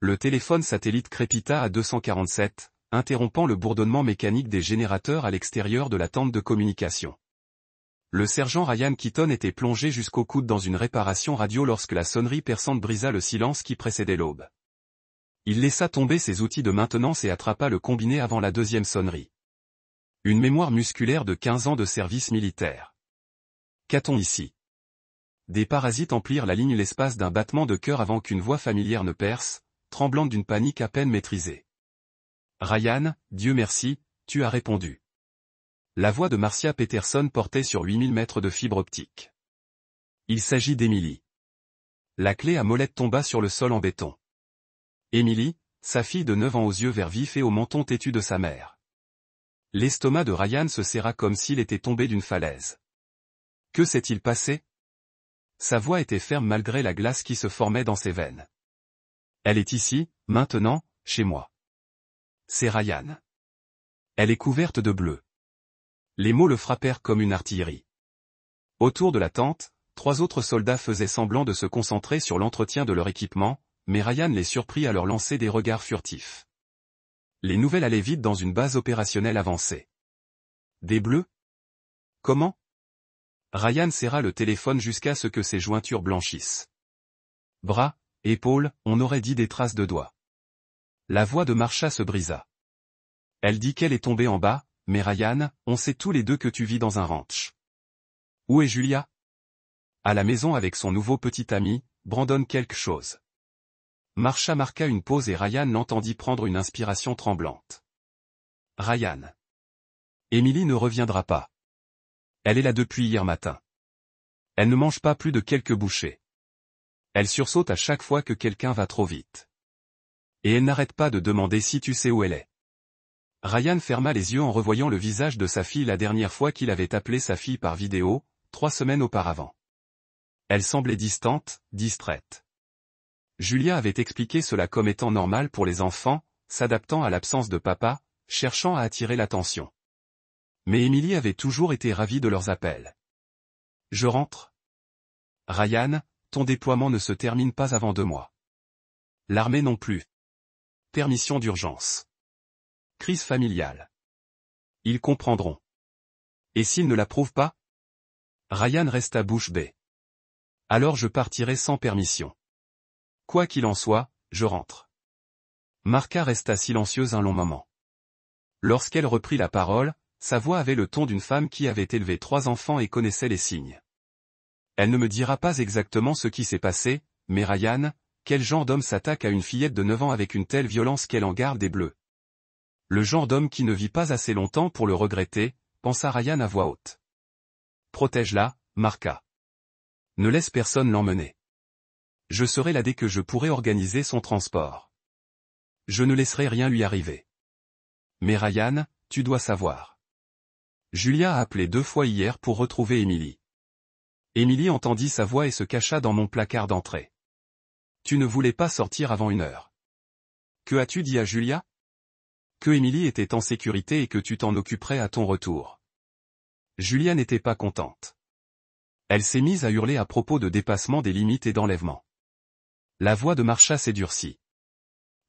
Le téléphone satellite crépita à 247, interrompant le bourdonnement mécanique des générateurs à l'extérieur de la tente de communication. Le sergent Ryan Keaton était plongé jusqu'au coude dans une réparation radio lorsque la sonnerie perçante brisa le silence qui précédait l'aube. Il laissa tomber ses outils de maintenance et attrapa le combiné avant la deuxième sonnerie. Une mémoire musculaire de 15 ans de service militaire. Qu'a-t-on ici? Des parasites emplirent la ligne l'espace d'un battement de cœur avant qu'une voix familière ne perce, tremblante d'une panique à peine maîtrisée. Ryan, Dieu merci, tu as répondu. La voix de Marcia Peterson portait sur 8000 mètres de fibre optique. Il s'agit d'Emily. La clé à molette tomba sur le sol en béton. Emily, sa fille de 9 ans aux yeux verts vifs et au menton têtu de sa mère. L'estomac de Ryan se serra comme s'il était tombé d'une falaise. Que s'est-il passé? Sa voix était ferme malgré la glace qui se formait dans ses veines. Elle est ici, maintenant, chez moi. C'est Ryan. Elle est couverte de bleu. Les mots le frappèrent comme une artillerie. Autour de la tente, 3 autres soldats faisaient semblant de se concentrer sur l'entretien de leur équipement, mais Ryan les surprit à leur lancer des regards furtifs. Les nouvelles allaient vite dans une base opérationnelle avancée. Des bleus? Comment? Ryan serra le téléphone jusqu'à ce que ses jointures blanchissent. Bras, épaules, on aurait dit des traces de doigts. La voix de Marcia se brisa. Elle dit qu'elle est tombée en bas, mais Ryan, on sait tous les deux que tu vis dans un ranch. Où est Julia? À la maison avec son nouveau petit ami, Brandon quelque chose. Marcia marqua une pause et Ryan l'entendit prendre une inspiration tremblante. Ryan. Emily ne reviendra pas. Elle est là depuis hier matin. Elle ne mange pas plus de quelques bouchées. Elle sursaute à chaque fois que quelqu'un va trop vite. Et elle n'arrête pas de demander si tu sais où elle est. Ryan ferma les yeux en revoyant le visage de sa fille la dernière fois qu'il avait appelé sa fille par vidéo, 3 semaines auparavant. Elle semblait distante, distraite. Julia avait expliqué cela comme étant normal pour les enfants, s'adaptant à l'absence de papa, cherchant à attirer l'attention. Mais Emily avait toujours été ravie de leurs appels. Je rentre. Ryan, ton déploiement ne se termine pas avant 2 mois. L'armée non plus. Permission d'urgence. Crise familiale. Ils comprendront. Et s'ils ne l'approuvent pas? Ryan resta bouche bée. Alors je partirai sans permission. Quoi qu'il en soit, je rentre. Marca resta silencieuse un long moment. Lorsqu'elle reprit la parole, sa voix avait le ton d'une femme qui avait élevé 3 enfants et connaissait les signes. Elle ne me dira pas exactement ce qui s'est passé, mais Ryan, quel genre d'homme s'attaque à une fillette de 9 ans avec une telle violence qu'elle en garde des bleus? Le genre d'homme qui ne vit pas assez longtemps pour le regretter, pensa Ryan à voix haute. Protège-la, Marca. Ne laisse personne l'emmener. Je serai là dès que je pourrai organiser son transport. Je ne laisserai rien lui arriver. Mais Ryan, tu dois savoir. Julia a appelé 2 fois hier pour retrouver Emily. Emily entendit sa voix et se cacha dans mon placard d'entrée. Tu ne voulais pas sortir avant 1 heure. Que as-tu dit à Julia? Que Emily était en sécurité et que tu t'en occuperais à ton retour. Julia n'était pas contente. Elle s'est mise à hurler à propos de dépassement des limites et d'enlèvement. La voix de Marcia s'est durcie.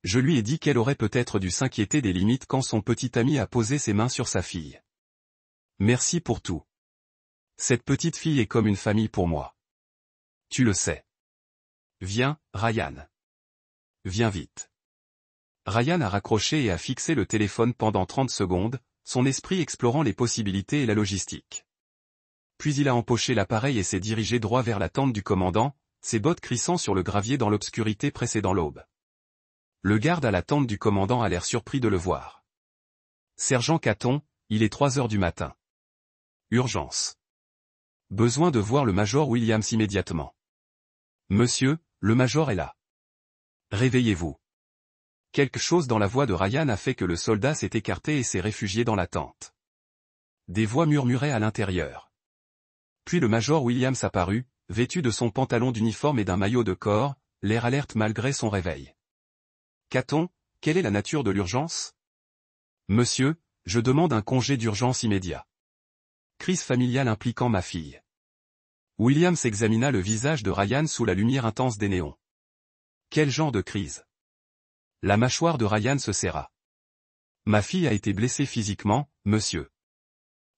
Je lui ai dit qu'elle aurait peut-être dû s'inquiéter des limites quand son petit ami a posé ses mains sur sa fille. Merci pour tout. Cette petite fille est comme une famille pour moi. Tu le sais. Viens, Ryan. Viens vite. Ryan a raccroché et a fixé le téléphone pendant 30 secondes, son esprit explorant les possibilités et la logistique. Puis il a empoché l'appareil et s'est dirigé droit vers la tente du commandant, ses bottes crissant sur le gravier dans l'obscurité précédant l'aube. Le garde à la tente du commandant a l'air surpris de le voir. Sergent Caton, il est 3 heures du matin. Urgence. Besoin de voir le major Williams immédiatement. Monsieur, le major est là. Réveillez-vous. Quelque chose dans la voix de Ryan a fait que le soldat s'est écarté et s'est réfugié dans la tente. Des voix murmuraient à l'intérieur. Puis le major Williams apparut, vêtu de son pantalon d'uniforme et d'un maillot de corps, l'air alerte malgré son réveil. Caton, quelle est la nature de l'urgence? Monsieur, je demande un congé d'urgence immédiat. Crise familiale impliquant ma fille. Williams examina le visage de Ryan sous la lumière intense des néons. Quel genre de crise? La mâchoire de Ryan se serra. Ma fille a été blessée physiquement, monsieur.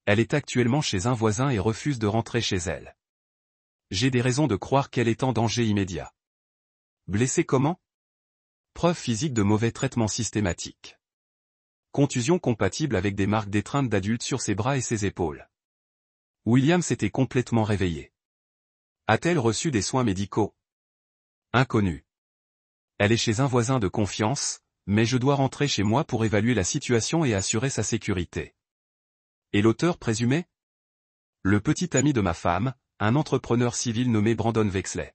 Elle est actuellement chez un voisin et refuse de rentrer chez elle. J'ai des raisons de croire qu'elle est en danger immédiat. Blessée comment? Preuve physique de mauvais traitement systématique. Contusion compatible avec des marques d'étreinte d'adulte sur ses bras et ses épaules. William s'était complètement réveillé. A-t-elle reçu des soins médicaux? Inconnu. Elle est chez un voisin de confiance, mais je dois rentrer chez moi pour évaluer la situation et assurer sa sécurité. Et l'auteur présumé? Le petit ami de ma femme, un entrepreneur civil nommé Brandon Vexley.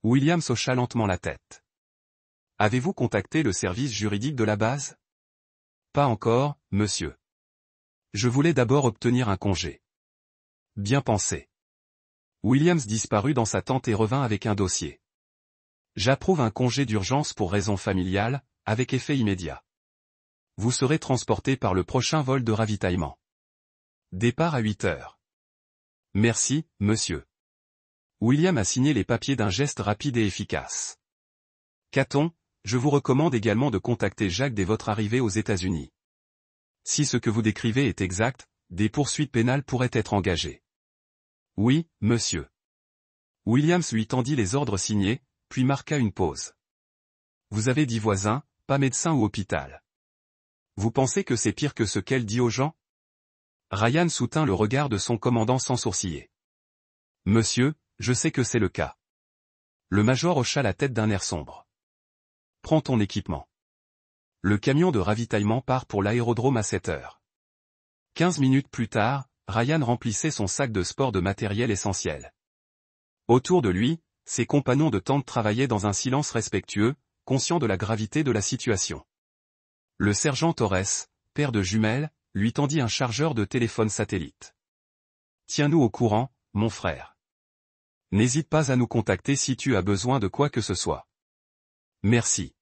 William hocha lentement la tête. Avez-vous contacté le service juridique de la base? Pas encore, monsieur. Je voulais d'abord obtenir un congé. Bien pensé. Williams disparut dans sa tente et revint avec un dossier. J'approuve un congé d'urgence pour raison familiale, avec effet immédiat. Vous serez transporté par le prochain vol de ravitaillement. Départ à 8 heures. Merci, monsieur. William a signé les papiers d'un geste rapide et efficace. Caton, je vous recommande également de contacter Jacques dès votre arrivée aux États-Unis. Si ce que vous décrivez est exact, des poursuites pénales pourraient être engagées. Oui, monsieur. Williams lui tendit les ordres signés, puis marqua une pause. Vous avez dit voisin, pas médecin ou hôpital. Vous pensez que c'est pire que ce qu'elle dit aux gens? Ryan soutint le regard de son commandant sans sourciller. Monsieur, je sais que c'est le cas. Le major hocha la tête d'un air sombre. Prends ton équipement. Le camion de ravitaillement part pour l'aérodrome à 7 heures. 15 minutes plus tard, Ryan remplissait son sac de sport de matériel essentiel. Autour de lui, ses compagnons de tente travaillaient dans un silence respectueux, conscients de la gravité de la situation. Le sergent Torres, père de jumelles, lui tendit un chargeur de téléphone satellite. Tiens-nous au courant, mon frère. N'hésite pas à nous contacter si tu as besoin de quoi que ce soit. Merci.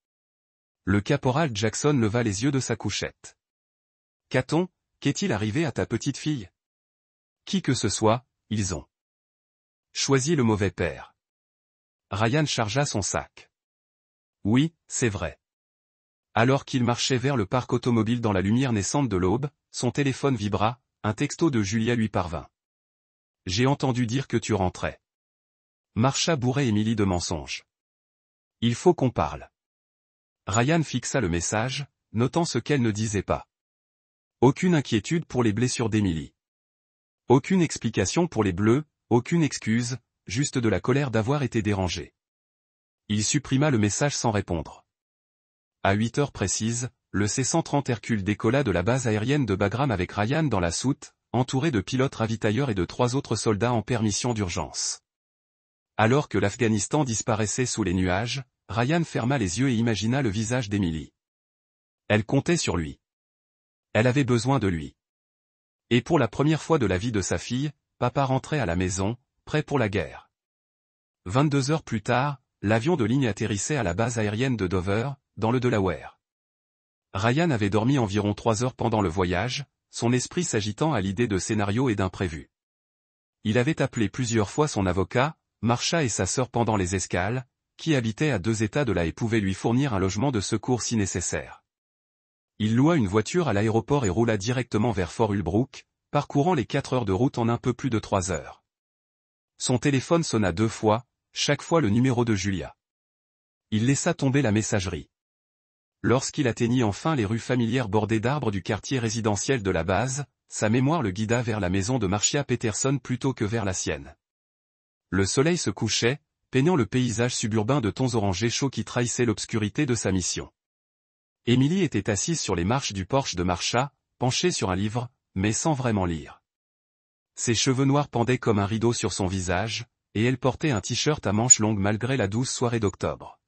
Le caporal Jackson leva les yeux de sa couchette. Caton, qu'est-il arrivé à ta petite fille? Qui que ce soit, ils ont choisi le mauvais père. Ryan chargea son sac. Oui, c'est vrai. Alors qu'il marchait vers le parc automobile dans la lumière naissante de l'aube, son téléphone vibra, un texto de Julia lui parvint. J'ai entendu dire que tu rentrais. Marsha bourrait Emily de mensonges. Il faut qu'on parle. Ryan fixa le message, notant ce qu'elle ne disait pas. Aucune inquiétude pour les blessures d'Emily. Aucune explication pour les bleus, aucune excuse, juste de la colère d'avoir été dérangé. Il supprima le message sans répondre. À 8 heures précises, le C-130 Hercule décolla de la base aérienne de Bagram avec Ryan dans la soute, entouré de pilotes ravitailleurs et de 3 autres soldats en permission d'urgence. Alors que l'Afghanistan disparaissait sous les nuages, Ryan ferma les yeux et imagina le visage d'Emily. Elle comptait sur lui. Elle avait besoin de lui. Et pour la première fois de la vie de sa fille, papa rentrait à la maison, prêt pour la guerre. 22 heures plus tard, l'avion de ligne atterrissait à la base aérienne de Dover, dans le Delaware. Ryan avait dormi environ 3 heures pendant le voyage, son esprit s'agitant à l'idée de scénarios et d'imprévus. Il avait appelé plusieurs fois son avocat, Marsha et sa sœur pendant les escales, qui habitaient à 2 états de là et pouvaient lui fournir un logement de secours si nécessaire. Il loua une voiture à l'aéroport et roula directement vers Fort Ulbrook, parcourant les 4 heures de route en un peu plus de 3 heures. Son téléphone sonna 2 fois, chaque fois le numéro de Julia. Il laissa tomber la messagerie. Lorsqu'il atteignit enfin les rues familières bordées d'arbres du quartier résidentiel de la base, sa mémoire le guida vers la maison de Marcia Peterson plutôt que vers la sienne. Le soleil se couchait, peignant le paysage suburbain de tons orangés chauds qui trahissait l'obscurité de sa mission. Emily était assise sur les marches du porche de Marsha, penchée sur un livre, mais sans vraiment lire. Ses cheveux noirs pendaient comme un rideau sur son visage, et elle portait un t-shirt à manches longues malgré la douce soirée d'octobre.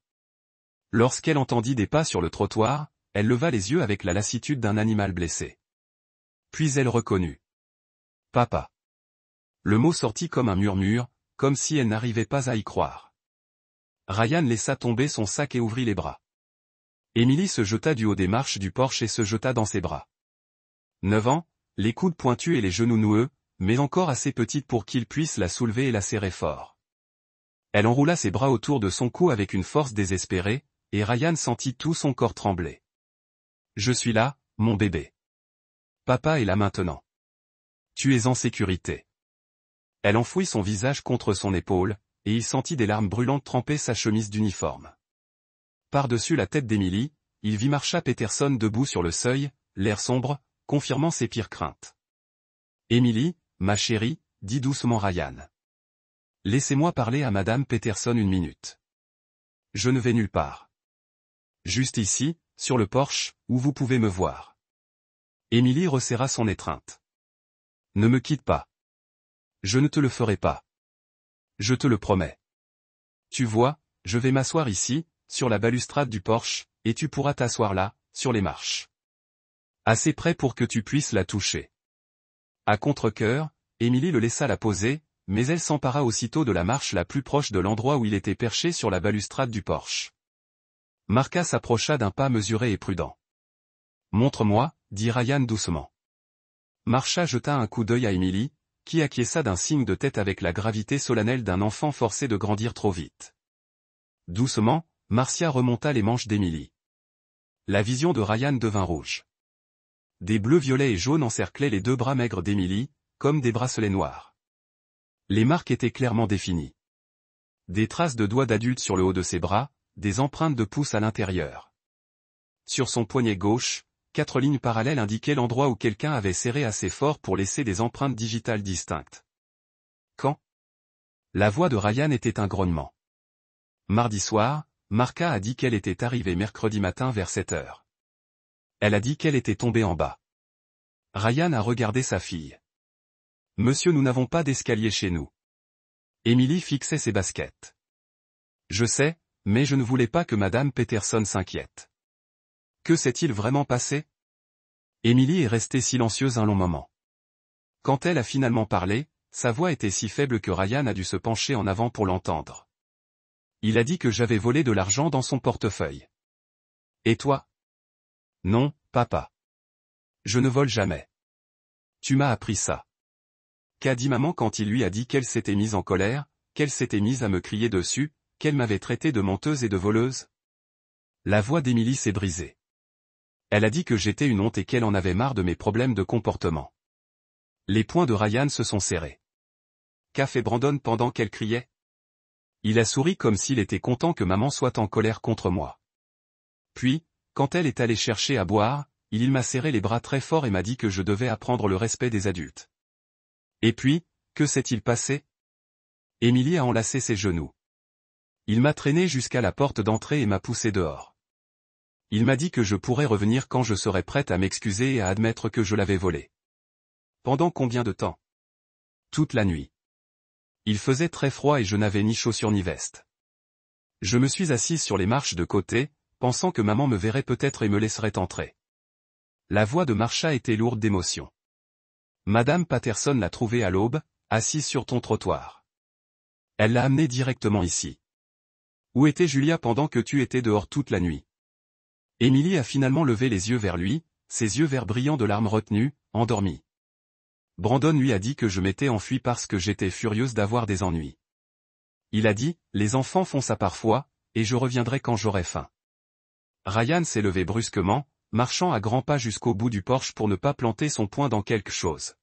Lorsqu'elle entendit des pas sur le trottoir, elle leva les yeux avec la lassitude d'un animal blessé. Puis elle reconnut. Papa. Le mot sortit comme un murmure, comme si elle n'arrivait pas à y croire. Ryan laissa tomber son sac et ouvrit les bras. Emily se jeta du haut des marches du porche et se jeta dans ses bras. 9 ans, les coudes pointus et les genoux noueux, mais encore assez petite pour qu'il puisse la soulever et la serrer fort. Elle enroula ses bras autour de son cou avec une force désespérée, et Ryan sentit tout son corps trembler. Je suis là, mon bébé. Papa est là maintenant. Tu es en sécurité. Elle enfouit son visage contre son épaule, et il sentit des larmes brûlantes tremper sa chemise d'uniforme. Par-dessus la tête d'Emily, il vit Marsha Peterson debout sur le seuil, l'air sombre, confirmant ses pires craintes. Emily, ma chérie, dit doucement Ryan. Laissez-moi parler à Madame Peterson une minute. Je ne vais nulle part. Juste ici, sur le porche, où vous pouvez me voir. Emily resserra son étreinte. Ne me quitte pas. Je ne te le ferai pas. Je te le promets. Tu vois, je vais m'asseoir ici, sur la balustrade du porche, et tu pourras t'asseoir là, sur les marches. Assez près pour que tu puisses la toucher. À contre-cœur, Emily le laissa la poser, mais elle s'empara aussitôt de la marche la plus proche de l'endroit où il était perché sur la balustrade du porche. Marca s'approcha d'un pas mesuré et prudent. Montre-moi, dit Ryan doucement. Marsha jeta un coup d'œil à Emily, qui acquiesça d'un signe de tête avec la gravité solennelle d'un enfant forcé de grandir trop vite. Doucement, Marcia remonta les manches d'Emily. La vision de Ryan devint rouge. Des bleus violets et jaunes encerclaient les deux bras maigres d'Emily, comme des bracelets noirs. Les marques étaient clairement définies. Des traces de doigts d'adulte sur le haut de ses bras, des empreintes de pouces à l'intérieur. Sur son poignet gauche, 4 lignes parallèles indiquaient l'endroit où quelqu'un avait serré assez fort pour laisser des empreintes digitales distinctes. Quand? La voix de Ryan était un grognement. Mardi soir, Marca a dit qu'elle était arrivée mercredi matin vers 7 heures. Elle a dit qu'elle était tombée en bas. Ryan a regardé sa fille. Monsieur, nous n'avons pas d'escalier chez nous. Emily fixait ses baskets. Je sais, mais je ne voulais pas que Madame Peterson s'inquiète. Que s'est-il vraiment passé? Emily est restée silencieuse un long moment. Quand elle a finalement parlé, sa voix était si faible que Ryan a dû se pencher en avant pour l'entendre. Il a dit que j'avais volé de l'argent dans son portefeuille. Et toi? Non, papa. Je ne vole jamais. Tu m'as appris ça. Qu'a dit maman quand il lui a dit qu'elle s'était mise en colère, qu'elle s'était mise à me crier dessus, qu'elle m'avait traité de menteuse et de voleuse? La voix d'Emily s'est brisée. Elle a dit que j'étais une honte et qu'elle en avait marre de mes problèmes de comportement. Les poings de Ryan se sont serrés. Qu'a fait Brandon pendant qu'elle criait? Il a souri comme s'il était content que maman soit en colère contre moi. Puis, quand elle est allée chercher à boire, il m'a serré les bras très fort et m'a dit que je devais apprendre le respect des adultes. Et puis, que s'est-il passé? Emily a enlacé ses genoux. Il m'a traîné jusqu'à la porte d'entrée et m'a poussé dehors. Il m'a dit que je pourrais revenir quand je serais prête à m'excuser et à admettre que je l'avais volé. Pendant combien de temps? Toute la nuit. Il faisait très froid et je n'avais ni chaussures ni veste. Je me suis assise sur les marches de côté, pensant que maman me verrait peut-être et me laisserait entrer. La voix de Marsha était lourde d'émotion. Madame Patterson l'a trouvée à l'aube, assise sur ton trottoir. Elle l'a amenée directement ici. Où était Julia pendant que tu étais dehors toute la nuit? Emily a finalement levé les yeux vers lui, ses yeux verts brillants de larmes retenues, endormis. Brandon lui a dit que je m'étais enfuie parce que j'étais furieuse d'avoir des ennuis. Il a dit, les enfants font ça parfois, et je reviendrai quand j'aurai faim. Ryan s'est levé brusquement, marchant à grands pas jusqu'au bout du porche pour ne pas planter son poing dans quelque chose.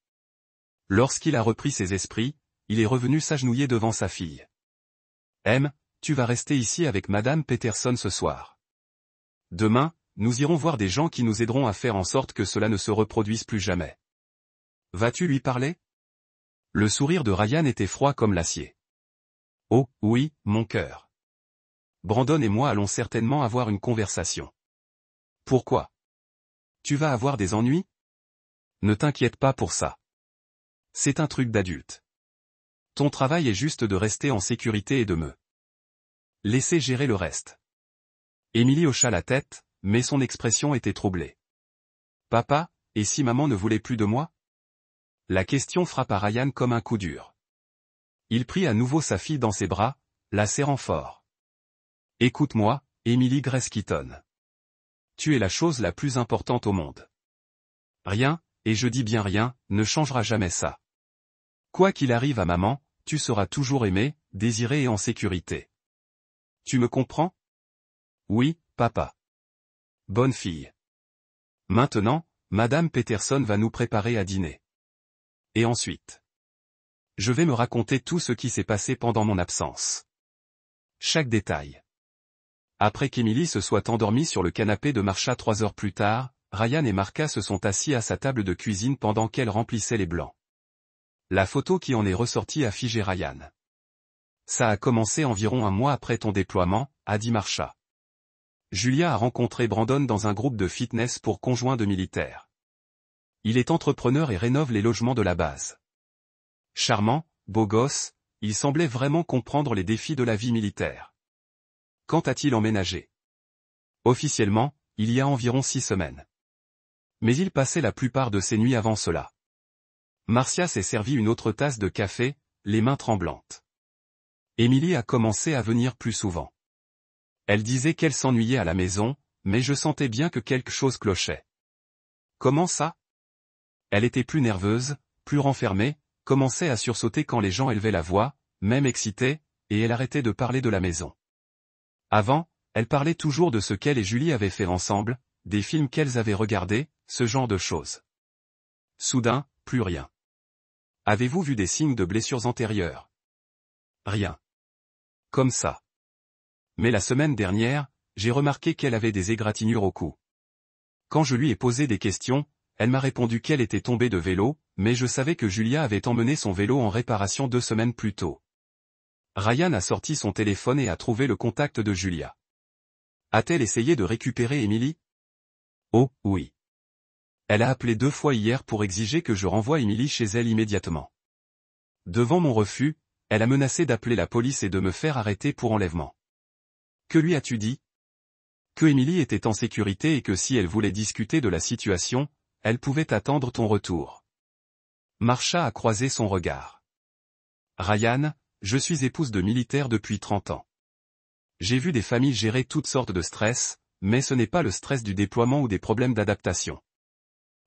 Lorsqu'il a repris ses esprits, il est revenu s'agenouiller devant sa fille. Tu vas rester ici avec Madame Peterson ce soir. Demain, nous irons voir des gens qui nous aideront à faire en sorte que cela ne se reproduise plus jamais. Vas-tu lui parler? Le sourire de Ryan était froid comme l'acier. Oh, oui, mon cœur. Brandon et moi allons certainement avoir une conversation. Pourquoi? Tu vas avoir des ennuis? Ne t'inquiète pas pour ça. C'est un truc d'adulte. Ton travail est juste de rester en sécurité et de me laisser gérer le reste. Emily hocha la tête, mais son expression était troublée. Papa, et si maman ne voulait plus de moi? La question frappa Ryan comme un coup dur. Il prit à nouveau sa fille dans ses bras, la serrant fort. Écoute-moi, Emily Grace Keaton. Tu es la chose la plus importante au monde. Rien, et je dis bien rien, ne changera jamais ça. Quoi qu'il arrive à maman, tu seras toujours aimé, désiré et en sécurité. Tu me comprends? Oui, papa. Bonne fille. Maintenant, Madame Peterson va nous préparer à dîner. Et ensuite, je vais me raconter tout ce qui s'est passé pendant mon absence. Chaque détail. Après qu'Emily se soit endormie sur le canapé de Marsha 3 heures plus tard, Ryan et Marca se sont assis à sa table de cuisine pendant qu'elle remplissait les blancs. La photo qui en est ressortie a figé Ryan. Ça a commencé environ un mois après ton déploiement, a dit Marsha. Julia a rencontré Brandon dans un groupe de fitness pour conjoints de militaires. Il est entrepreneur et rénove les logements de la base. Charmant, beau gosse, il semblait vraiment comprendre les défis de la vie militaire. Quand a-t-il emménagé? Officiellement, il y a environ 6 semaines. Mais il passait la plupart de ses nuits avant cela. Marcia s'est servi une autre tasse de café, les mains tremblantes. Emily a commencé à venir plus souvent. Elle disait qu'elle s'ennuyait à la maison, mais je sentais bien que quelque chose clochait. Comment ça? Elle était plus nerveuse, plus renfermée, commençait à sursauter quand les gens élevaient la voix, même excitée, et elle arrêtait de parler de la maison. Avant, elle parlait toujours de ce qu'elle et Julie avaient fait ensemble, des films qu'elles avaient regardés, ce genre de choses. Soudain, plus rien. Avez-vous vu des signes de blessures antérieures? Rien. Comme ça. Mais la semaine dernière, j'ai remarqué qu'elle avait des égratignures au cou. Quand je lui ai posé des questions, elle m'a répondu qu'elle était tombée de vélo, mais je savais que Julia avait emmené son vélo en réparation 2 semaines plus tôt. Ryan a sorti son téléphone et a trouvé le contact de Julia. A-t-elle essayé de récupérer Emily? Oh, oui. Elle a appelé 2 fois hier pour exiger que je renvoie Emily chez elle immédiatement. Devant mon refus, elle a menacé d'appeler la police et de me faire arrêter pour enlèvement. Que lui as-tu dit? Que Emily était en sécurité et que si elle voulait discuter de la situation, elle pouvait attendre ton retour. Marsha a croisé son regard. Ryan, je suis épouse de militaire depuis 30 ans. J'ai vu des familles gérer toutes sortes de stress, mais ce n'est pas le stress du déploiement ou des problèmes d'adaptation.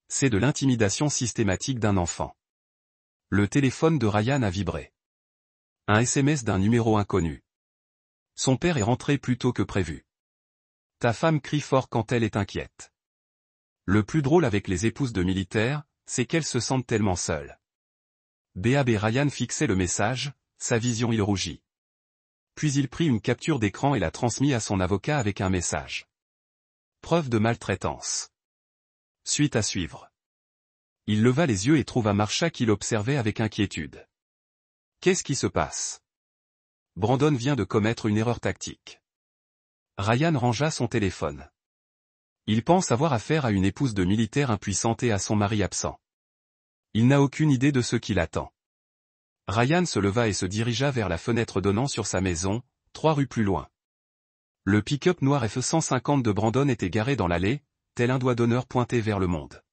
C'est de l'intimidation systématique d'un enfant. Le téléphone de Ryan a vibré. Un SMS d'un numéro inconnu. Son père est rentré plus tôt que prévu. Ta femme crie fort quand elle est inquiète. Le plus drôle avec les épouses de militaires, c'est qu'elles se sentent tellement seules. B.A.B. Ryan fixait le message, sa vision il rougit. Puis il prit une capture d'écran et la transmit à son avocat avec un message. Preuve de maltraitance. Suite à suivre. Il leva les yeux et trouva Marsha qui l'observait avec inquiétude. Qu'est-ce qui se passe? Brandon vient de commettre une erreur tactique. Ryan rangea son téléphone. Il pense avoir affaire à une épouse de militaire impuissante et à son mari absent. Il n'a aucune idée de ce qui l'attend. Ryan se leva et se dirigea vers la fenêtre donnant sur sa maison, 3 rues plus loin. Le pick-up noir F-150 de Brandon était garé dans l'allée, tel un doigt d'honneur pointé vers le monde.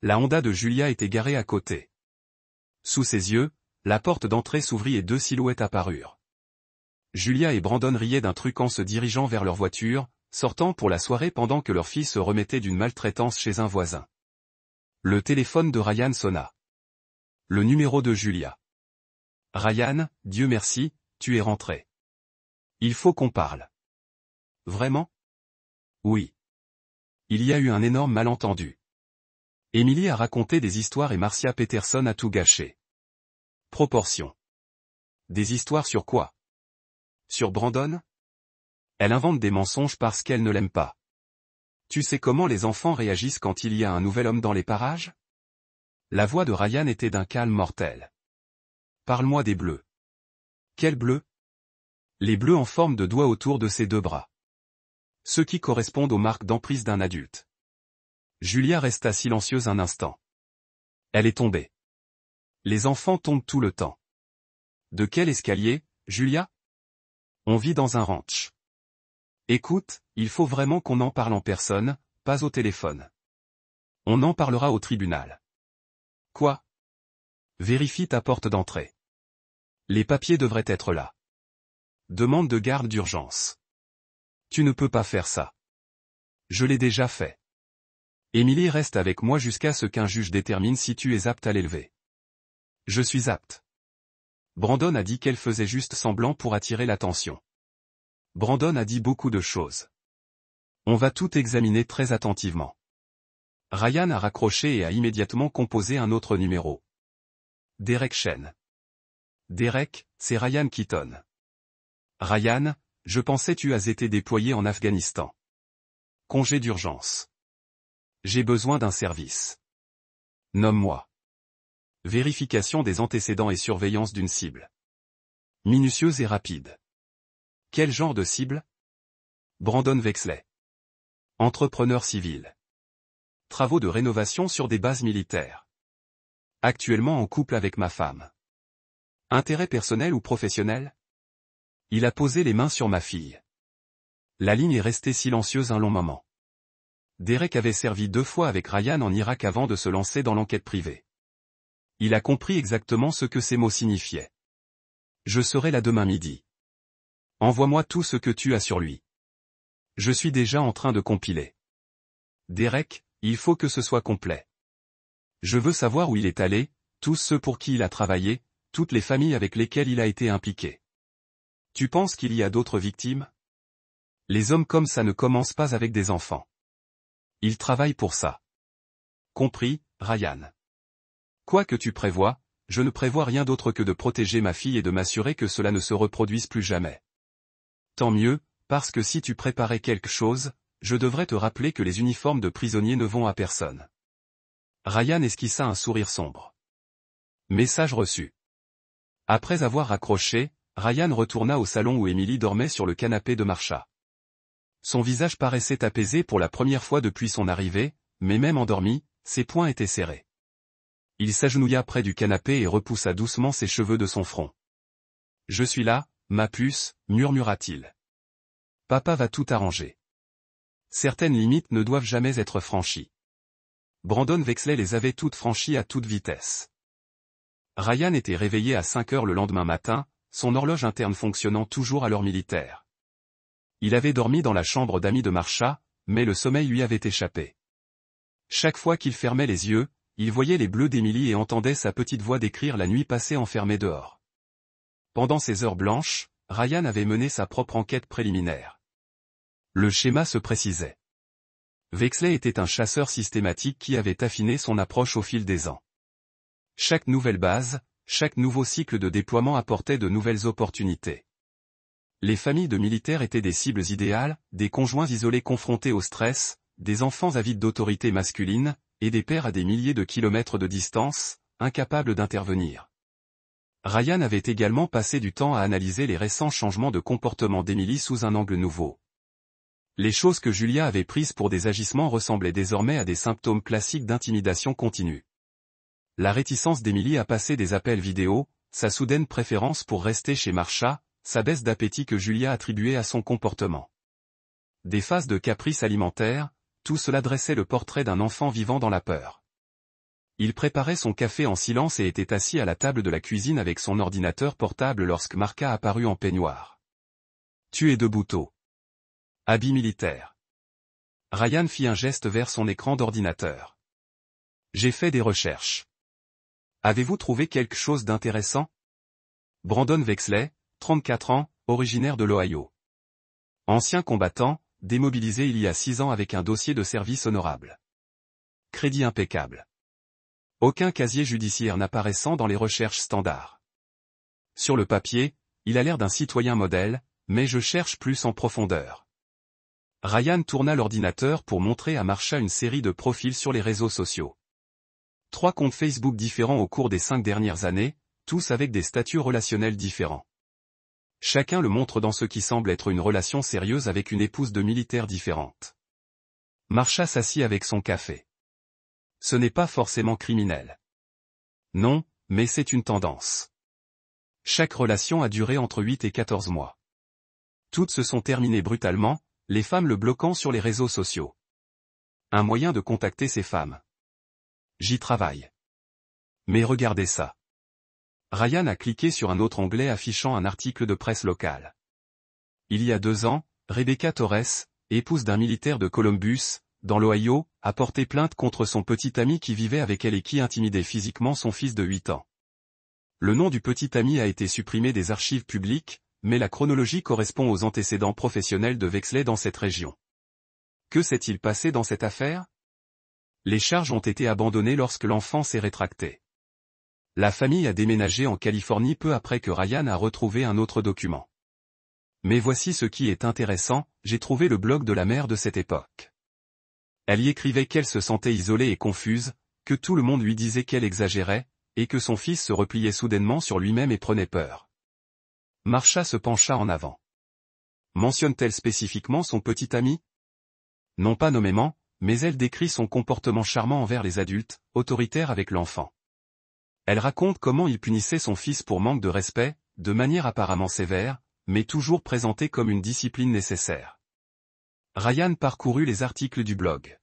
La Honda de Julia était garée à côté. Sous ses yeux, la porte d'entrée s'ouvrit et 2 silhouettes apparurent. Julia et Brandon riaient d'un truc en se dirigeant vers leur voiture, sortant pour la soirée pendant que leur fille se remettait d'une maltraitance chez un voisin. Le téléphone de Ryan sonna. Le numéro de Julia. Ryan, Dieu merci, tu es rentré. Il faut qu'on parle. Vraiment? Oui. Il y a eu un énorme malentendu. Emily a raconté des histoires et Marcia Peterson a tout gâché. Proportion. Des histoires sur quoi? Sur Brandon? Elle invente des mensonges parce qu'elle ne l'aime pas. Tu sais comment les enfants réagissent quand il y a un nouvel homme dans les parages? La voix de Ryan était d'un calme mortel. Parle-moi des bleus. Quels bleus? Les bleus en forme de doigts autour de ses 2 bras. Ceux qui correspondent aux marques d'emprise d'un adulte. Julia resta silencieuse un instant. Elle est tombée. Les enfants tombent tout le temps. De quel escalier, Julia? On vit dans un ranch. Écoute, il faut vraiment qu'on en parle en personne, pas au téléphone. On en parlera au tribunal. Quoi? Vérifie ta porte d'entrée. Les papiers devraient être là. Demande de garde d'urgence. Tu ne peux pas faire ça. Je l'ai déjà fait. Emily reste avec moi jusqu'à ce qu'un juge détermine si tu es apte à l'élever. Je suis apte. Brandon a dit qu'elle faisait juste semblant pour attirer l'attention. Brandon a dit beaucoup de choses. On va tout examiner très attentivement. Ryan a raccroché et a immédiatement composé un autre numéro. Derek Chen. Derek, c'est Ryan Keaton. Ryan, je pensais tu as été déployé en Afghanistan. Congé d'urgence. J'ai besoin d'un service. Nomme-moi. Vérification des antécédents et surveillance d'une cible. Minutieuse et rapide. Quel genre de cible? Brandon Vexley. Entrepreneur civil. Travaux de rénovation sur des bases militaires. Actuellement en couple avec ma femme. Intérêt personnel ou professionnel? Il a posé les mains sur ma fille. La ligne est restée silencieuse un long moment. Derek avait servi 2 fois avec Ryan en Irak avant de se lancer dans l'enquête privée. Il a compris exactement ce que ces mots signifiaient. Je serai là demain midi. Envoie-moi tout ce que tu as sur lui. Je suis déjà en train de compiler. Derek, il faut que ce soit complet. Je veux savoir où il est allé, tous ceux pour qui il a travaillé, toutes les familles avec lesquelles il a été impliqué. Tu penses qu'il y a d'autres victimes? Les hommes comme ça ne commencent pas avec des enfants. Ils travaillent pour ça. Compris, Ryan. Quoi que tu prévois, je ne prévois rien d'autre que de protéger ma fille et de m'assurer que cela ne se reproduise plus jamais. Tant mieux, parce que si tu préparais quelque chose, je devrais te rappeler que les uniformes de prisonniers ne vont à personne. Ryan esquissa un sourire sombre. Message reçu. Après avoir raccroché, Ryan retourna au salon où Emily dormait sur le canapé de Marsha. Son visage paraissait apaisé pour la première fois depuis son arrivée, mais même endormi, ses poings étaient serrés. Il s'agenouilla près du canapé et repoussa doucement ses cheveux de son front. « Je suis là, ma puce, murmura-t-il. Papa va tout arranger. Certaines limites ne doivent jamais être franchies. Brandon Vexley les avait toutes franchies à toute vitesse. Ryan était réveillé à 5 heures le lendemain matin, son horloge interne fonctionnant toujours à l'heure militaire. Il avait dormi dans la chambre d'amis de Marsha, mais le sommeil lui avait échappé. Chaque fois qu'il fermait les yeux, il voyait les bleus d'Emily et entendait sa petite voix décrire la nuit passée enfermée dehors. Pendant ces heures blanches, Ryan avait mené sa propre enquête préliminaire. Le schéma se précisait. Vexley était un chasseur systématique qui avait affiné son approche au fil des ans. Chaque nouvelle base, chaque nouveau cycle de déploiement apportait de nouvelles opportunités. Les familles de militaires étaient des cibles idéales, des conjoints isolés confrontés au stress, des enfants avides d'autorité masculine, et des pères à des milliers de kilomètres de distance, incapables d'intervenir. Ryan avait également passé du temps à analyser les récents changements de comportement d'Emily sous un angle nouveau. Les choses que Julia avait prises pour des agissements ressemblaient désormais à des symptômes classiques d'intimidation continue. La réticence d'Emily à passer des appels vidéo, sa soudaine préférence pour rester chez Marsha, sa baisse d'appétit que Julia attribuait à son comportement. Des phases de caprice alimentaire, tout cela dressait le portrait d'un enfant vivant dans la peur. Il préparait son café en silence et était assis à la table de la cuisine avec son ordinateur portable lorsque Marca apparut en peignoir. Tu es debout tôt. Habit militaire. Ryan fit un geste vers son écran d'ordinateur. J'ai fait des recherches. Avez-vous trouvé quelque chose d'intéressant? Brandon Vexley, 34 ans, originaire de l'Ohio. Ancien combattant, démobilisé il y a 6 ans avec un dossier de service honorable. Crédit impeccable. Aucun casier judiciaire n'apparaissant dans les recherches standards. Sur le papier, il a l'air d'un citoyen modèle, mais je cherche plus en profondeur. Ryan tourna l'ordinateur pour montrer à Marsha une série de profils sur les réseaux sociaux. 3 comptes Facebook différents au cours des 5 dernières années, tous avec des statuts relationnels différents. Chacun le montre dans ce qui semble être une relation sérieuse avec une épouse de militaire différente. Marsha s'assit avec son café. Ce n'est pas forcément criminel. Non, mais c'est une tendance. Chaque relation a duré entre 8 et 14 mois. Toutes se sont terminées brutalement, les femmes le bloquant sur les réseaux sociaux. Un moyen de contacter ces femmes. J'y travaille. Mais regardez ça. Ryan a cliqué sur un autre onglet affichant un article de presse locale. Il y a 2 ans, Rebecca Torres, épouse d'un militaire de Columbus, dans l'Ohio, a porté plainte contre son petit ami qui vivait avec elle et qui intimidait physiquement son fils de 8 ans. Le nom du petit ami a été supprimé des archives publiques, mais la chronologie correspond aux antécédents professionnels de Vexley dans cette région. Que s'est-il passé dans cette affaire? Les charges ont été abandonnées lorsque l'enfant s'est rétracté. La famille a déménagé en Californie peu après que Ryan a retrouvé un autre document. Mais voici ce qui est intéressant, j'ai trouvé le blog de la mère de cette époque. Elle y écrivait qu'elle se sentait isolée et confuse, que tout le monde lui disait qu'elle exagérait, et que son fils se repliait soudainement sur lui-même et prenait peur. Marsha se pencha en avant. Mentionne-t-elle spécifiquement son petit ami? Non pas nommément, mais elle décrit son comportement charmant envers les adultes, autoritaire avec l'enfant. Elle raconte comment il punissait son fils pour manque de respect, de manière apparemment sévère, mais toujours présentée comme une discipline nécessaire. Ryan parcourut les articles du blog.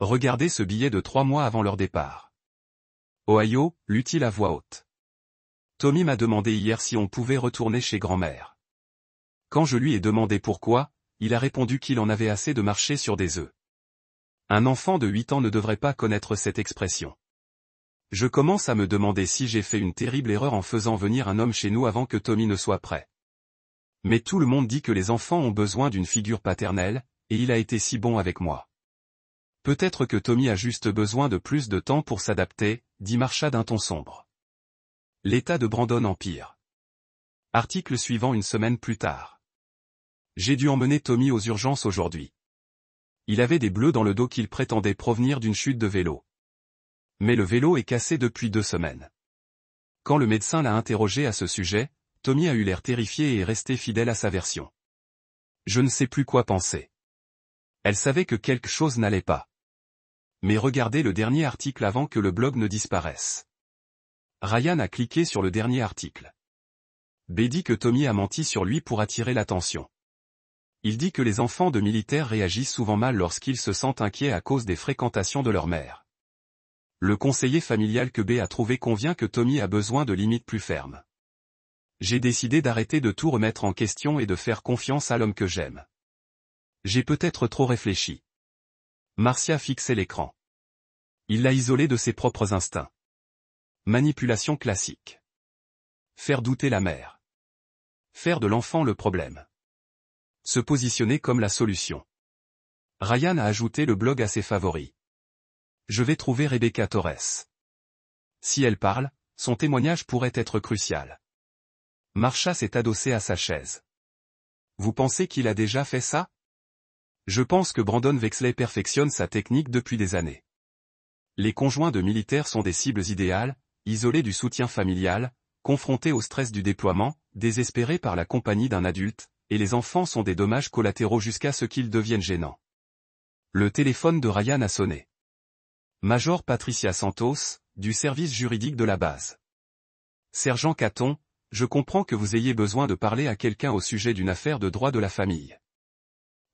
Regardez ce billet de 3 mois avant leur départ. Ohio, lut-il à voix haute. Tommy m'a demandé hier si on pouvait retourner chez grand-mère. Quand je lui ai demandé pourquoi, il a répondu qu'il en avait assez de marcher sur des œufs. Un enfant de 8 ans ne devrait pas connaître cette expression. Je commence à me demander si j'ai fait une terrible erreur en faisant venir un homme chez nous avant que Tommy ne soit prêt. Mais tout le monde dit que les enfants ont besoin d'une figure paternelle, et il a été si bon avec moi. Peut-être que Tommy a juste besoin de plus de temps pour s'adapter, dit Marsha d'un ton sombre. L'état de Brandon empire. Article suivant une semaine plus tard. J'ai dû emmener Tommy aux urgences aujourd'hui. Il avait des bleus dans le dos qu'il prétendait provenir d'une chute de vélo. Mais le vélo est cassé depuis 2 semaines. Quand le médecin l'a interrogé à ce sujet, Tommy a eu l'air terrifié et est resté fidèle à sa version. Je ne sais plus quoi penser. Elle savait que quelque chose n'allait pas. Mais regardez le dernier article avant que le blog ne disparaisse. Ryan a cliqué sur le dernier article. B dit que Tommy a menti sur lui pour attirer l'attention. Il dit que les enfants de militaires réagissent souvent mal lorsqu'ils se sentent inquiets à cause des fréquentations de leur mère. Le conseiller familial que B a trouvé convient que Tommy a besoin de limites plus fermes. J'ai décidé d'arrêter de tout remettre en question et de faire confiance à l'homme que j'aime. J'ai peut-être trop réfléchi. Marcia fixait l'écran. Il l'a isolé de ses propres instincts. Manipulation classique. Faire douter la mère. Faire de l'enfant le problème. Se positionner comme la solution. Ryan a ajouté le blog à ses favoris. Je vais trouver Rebecca Torres. Si elle parle, son témoignage pourrait être crucial. Marsha s'est adossée à sa chaise. Vous pensez qu'il a déjà fait ça? Je pense que Brandon Vexley perfectionne sa technique depuis des années. Les conjoints de militaires sont des cibles idéales, isolés du soutien familial, confrontés au stress du déploiement, désespérés par la compagnie d'un adulte, et les enfants sont des dommages collatéraux jusqu'à ce qu'ils deviennent gênants. Le téléphone de Ryan a sonné. Major Patricia Santos, du service juridique de la base. Sergent Caton, je comprends que vous ayez besoin de parler à quelqu'un au sujet d'une affaire de droit de la famille.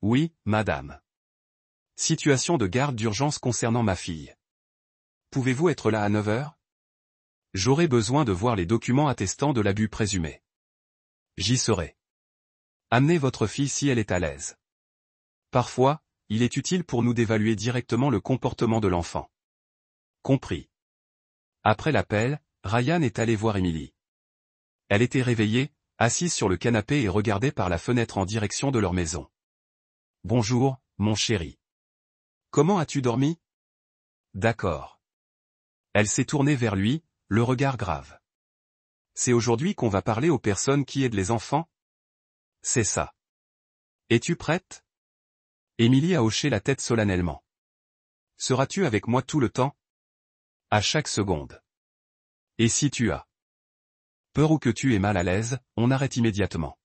Oui, madame. Situation de garde d'urgence concernant ma fille. Pouvez-vous être là à 9 heures? J'aurai besoin de voir les documents attestant de l'abus présumé. J'y serai. Amenez votre fille si elle est à l'aise. Parfois, il est utile pour nous d'évaluer directement le comportement de l'enfant. Compris. Après l'appel, Ryan est allé voir Emily. Elle était réveillée, assise sur le canapé et regardait par la fenêtre en direction de leur maison. Bonjour, mon chéri. Comment as-tu dormi? D'accord. Elle s'est tournée vers lui, le regard grave. C'est aujourd'hui qu'on va parler aux personnes qui aident les enfants? C'est ça. Es-tu prête? Emily a hoché la tête solennellement. Seras-tu avec moi tout le temps? À chaque seconde. Et si tu as peur ou que tu es mal à l'aise, on arrête immédiatement.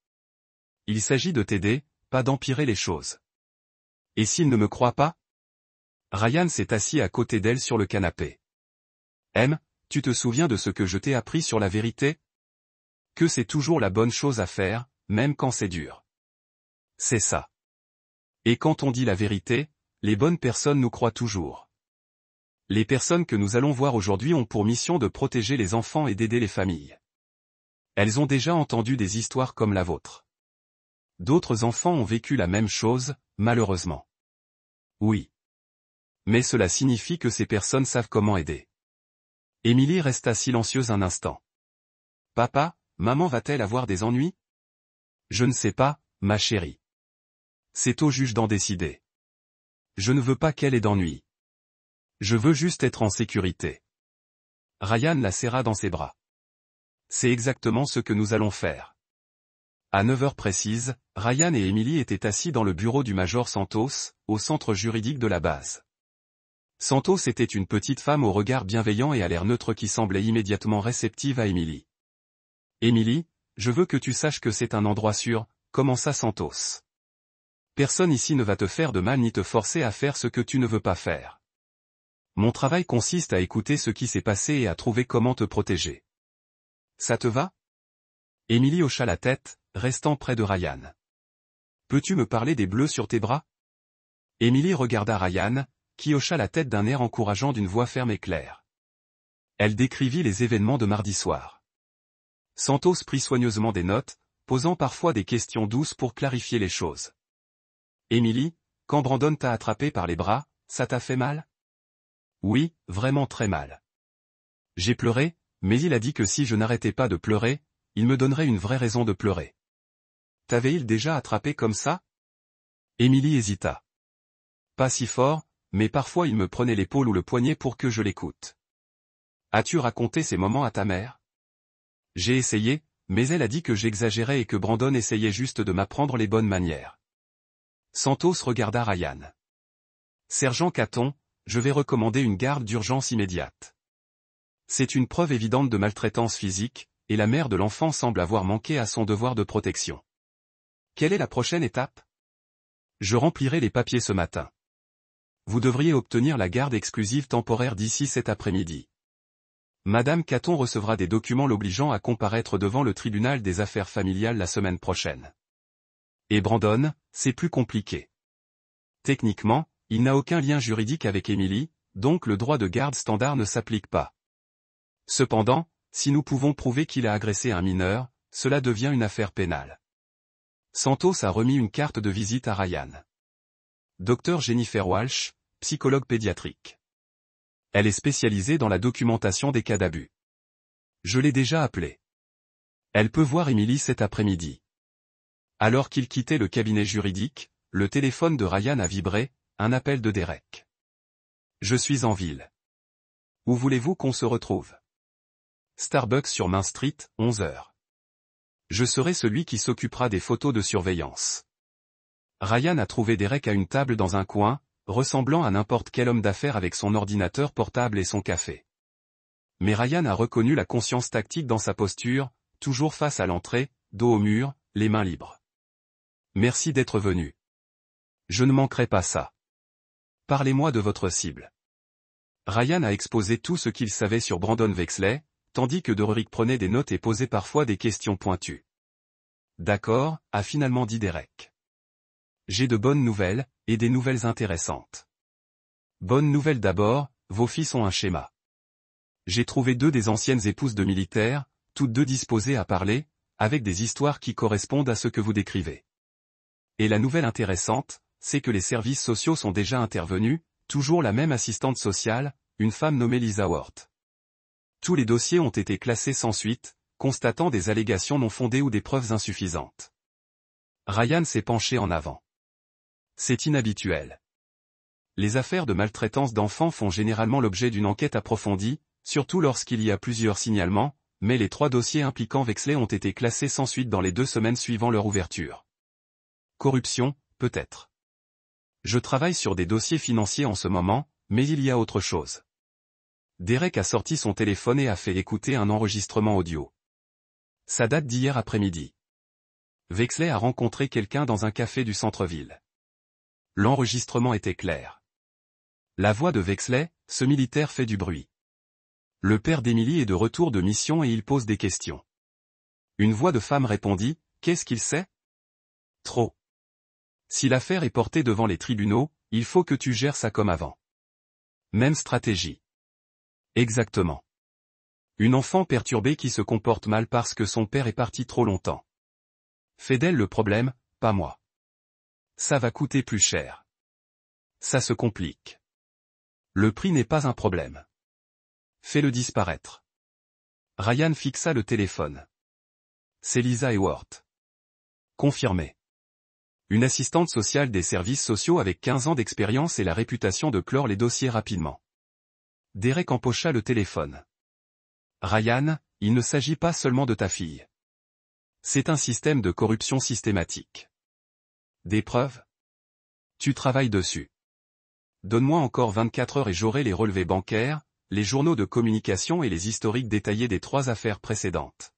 Il s'agit de t'aider, pas d'empirer les choses. Et s'il ne me croit pas? Ryan s'est assis à côté d'elle sur le canapé. Tu te souviens de ce que je t'ai appris sur la vérité? Que c'est toujours la bonne chose à faire, même quand c'est dur. C'est ça. Et quand on dit la vérité, les bonnes personnes nous croient toujours. Les personnes que nous allons voir aujourd'hui ont pour mission de protéger les enfants et d'aider les familles. Elles ont déjà entendu des histoires comme la vôtre. D'autres enfants ont vécu la même chose, malheureusement. Oui. Mais cela signifie que ces personnes savent comment aider. Emily resta silencieuse un instant. Papa, maman va-t-elle avoir des ennuis? Je ne sais pas, ma chérie. C'est au juge d'en décider. Je ne veux pas qu'elle ait d'ennui. Je veux juste être en sécurité. Ryan la serra dans ses bras. C'est exactement ce que nous allons faire. À 9 heures précises, Ryan et Emily étaient assis dans le bureau du Major Santos, au centre juridique de la base. Santos était une petite femme au regard bienveillant et à l'air neutre qui semblait immédiatement réceptive à Emily. Emily, je veux que tu saches que c'est un endroit sûr, commença Santos. Personne ici ne va te faire de mal ni te forcer à faire ce que tu ne veux pas faire. Mon travail consiste à écouter ce qui s'est passé et à trouver comment te protéger. Ça te va? Emily hocha la tête, restant près de Ryan. Peux-tu me parler des bleus sur tes bras? Emily regarda Ryan, qui hocha la tête d'un air encourageant d'une voix ferme et claire. Elle décrivit les événements de mardi soir. Santos prit soigneusement des notes, posant parfois des questions douces pour clarifier les choses. Emily, quand Brandon t'a attrapé par les bras, ça t'a fait mal? Oui, vraiment très mal. J'ai pleuré, mais il a dit que si je n'arrêtais pas de pleurer, il me donnerait une vraie raison de pleurer. T'avais-il déjà attrapé comme ça? Emily hésita. Pas si fort, mais parfois il me prenait l'épaule ou le poignet pour que je l'écoute. As-tu raconté ces moments à ta mère? J'ai essayé, mais elle a dit que j'exagérais et que Brandon essayait juste de m'apprendre les bonnes manières. Santos regarda Ryan. Sergent Caton, je vais recommander une garde d'urgence immédiate. C'est une preuve évidente de maltraitance physique, et la mère de l'enfant semble avoir manqué à son devoir de protection. Quelle est la prochaine étape? Je remplirai les papiers ce matin. Vous devriez obtenir la garde exclusive temporaire d'ici cet après-midi. Madame Caton recevra des documents l'obligeant à comparaître devant le tribunal des affaires familiales la semaine prochaine. Et Brandon, c'est plus compliqué. Techniquement, il n'a aucun lien juridique avec Emily, donc le droit de garde standard ne s'applique pas. Cependant, si nous pouvons prouver qu'il a agressé un mineur, cela devient une affaire pénale. Santos a remis une carte de visite à Ryan. Dr Jennifer Walsh, psychologue pédiatrique. Elle est spécialisée dans la documentation des cas d'abus. Je l'ai déjà appelée. Elle peut voir Emily cet après-midi. Alors qu'il quittait le cabinet juridique, le téléphone de Ryan a vibré, un appel de Derek. Je suis en ville. Où voulez-vous qu'on se retrouve? Starbucks sur Main Street, 11 h. Je serai celui qui s'occupera des photos de surveillance. Ryan a trouvé Derek à une table dans un coin, ressemblant à n'importe quel homme d'affaires avec son ordinateur portable et son café. Mais Ryan a reconnu la conscience tactique dans sa posture, toujours face à l'entrée, dos au mur, les mains libres. Merci d'être venu. Je ne manquerai pas ça. Parlez-moi de votre cible. Ryan a exposé tout ce qu'il savait sur Brandon Vexley, tandis que Derek prenait des notes et posait parfois des questions pointues. D'accord, a finalement dit Derek. J'ai de bonnes nouvelles, et des nouvelles intéressantes. Bonne nouvelle d'abord, vos filles ont un schéma. J'ai trouvé 2 des anciennes épouses de militaires, toutes 2 disposées à parler, avec des histoires qui correspondent à ce que vous décrivez. Et la nouvelle intéressante, c'est que les services sociaux sont déjà intervenus, toujours la même assistante sociale, une femme nommée Lisa Ward. Tous les dossiers ont été classés sans suite, constatant des allégations non fondées ou des preuves insuffisantes. Ryan s'est penché en avant. C'est inhabituel. Les affaires de maltraitance d'enfants font généralement l'objet d'une enquête approfondie, surtout lorsqu'il y a plusieurs signalements, mais les 3 dossiers impliquant Vexley ont été classés sans suite dans les 2 semaines suivant leur ouverture. Corruption, peut-être. Je travaille sur des dossiers financiers en ce moment, mais il y a autre chose. Derek a sorti son téléphone et a fait écouter un enregistrement audio. Ça date d'hier après-midi. Vexley a rencontré quelqu'un dans un café du centre-ville. L'enregistrement était clair. La voix de Vexley, ce militaire fait du bruit. Le père d'Emily est de retour de mission et il pose des questions. Une voix de femme répondit, qu'est-ce qu'il sait? Trop. Si l'affaire est portée devant les tribunaux, il faut que tu gères ça comme avant. Même stratégie. Exactement. Une enfant perturbée qui se comporte mal parce que son père est parti trop longtemps. Fais d'elle le problème, pas moi. Ça va coûter plus cher. Ça se complique. Le prix n'est pas un problème. Fais-le disparaître. Ryan fixa le téléphone. C'est Lisa Ewart. Confirmé. Une assistante sociale des services sociaux avec 15 ans d'expérience et la réputation de clore les dossiers rapidement. Derek empocha le téléphone. Ryan, il ne s'agit pas seulement de ta fille. C'est un système de corruption systématique. Des preuves? Tu travailles dessus. Donne-moi encore 24 heures et j'aurai les relevés bancaires, les journaux de communication et les historiques détaillés des 3 affaires précédentes.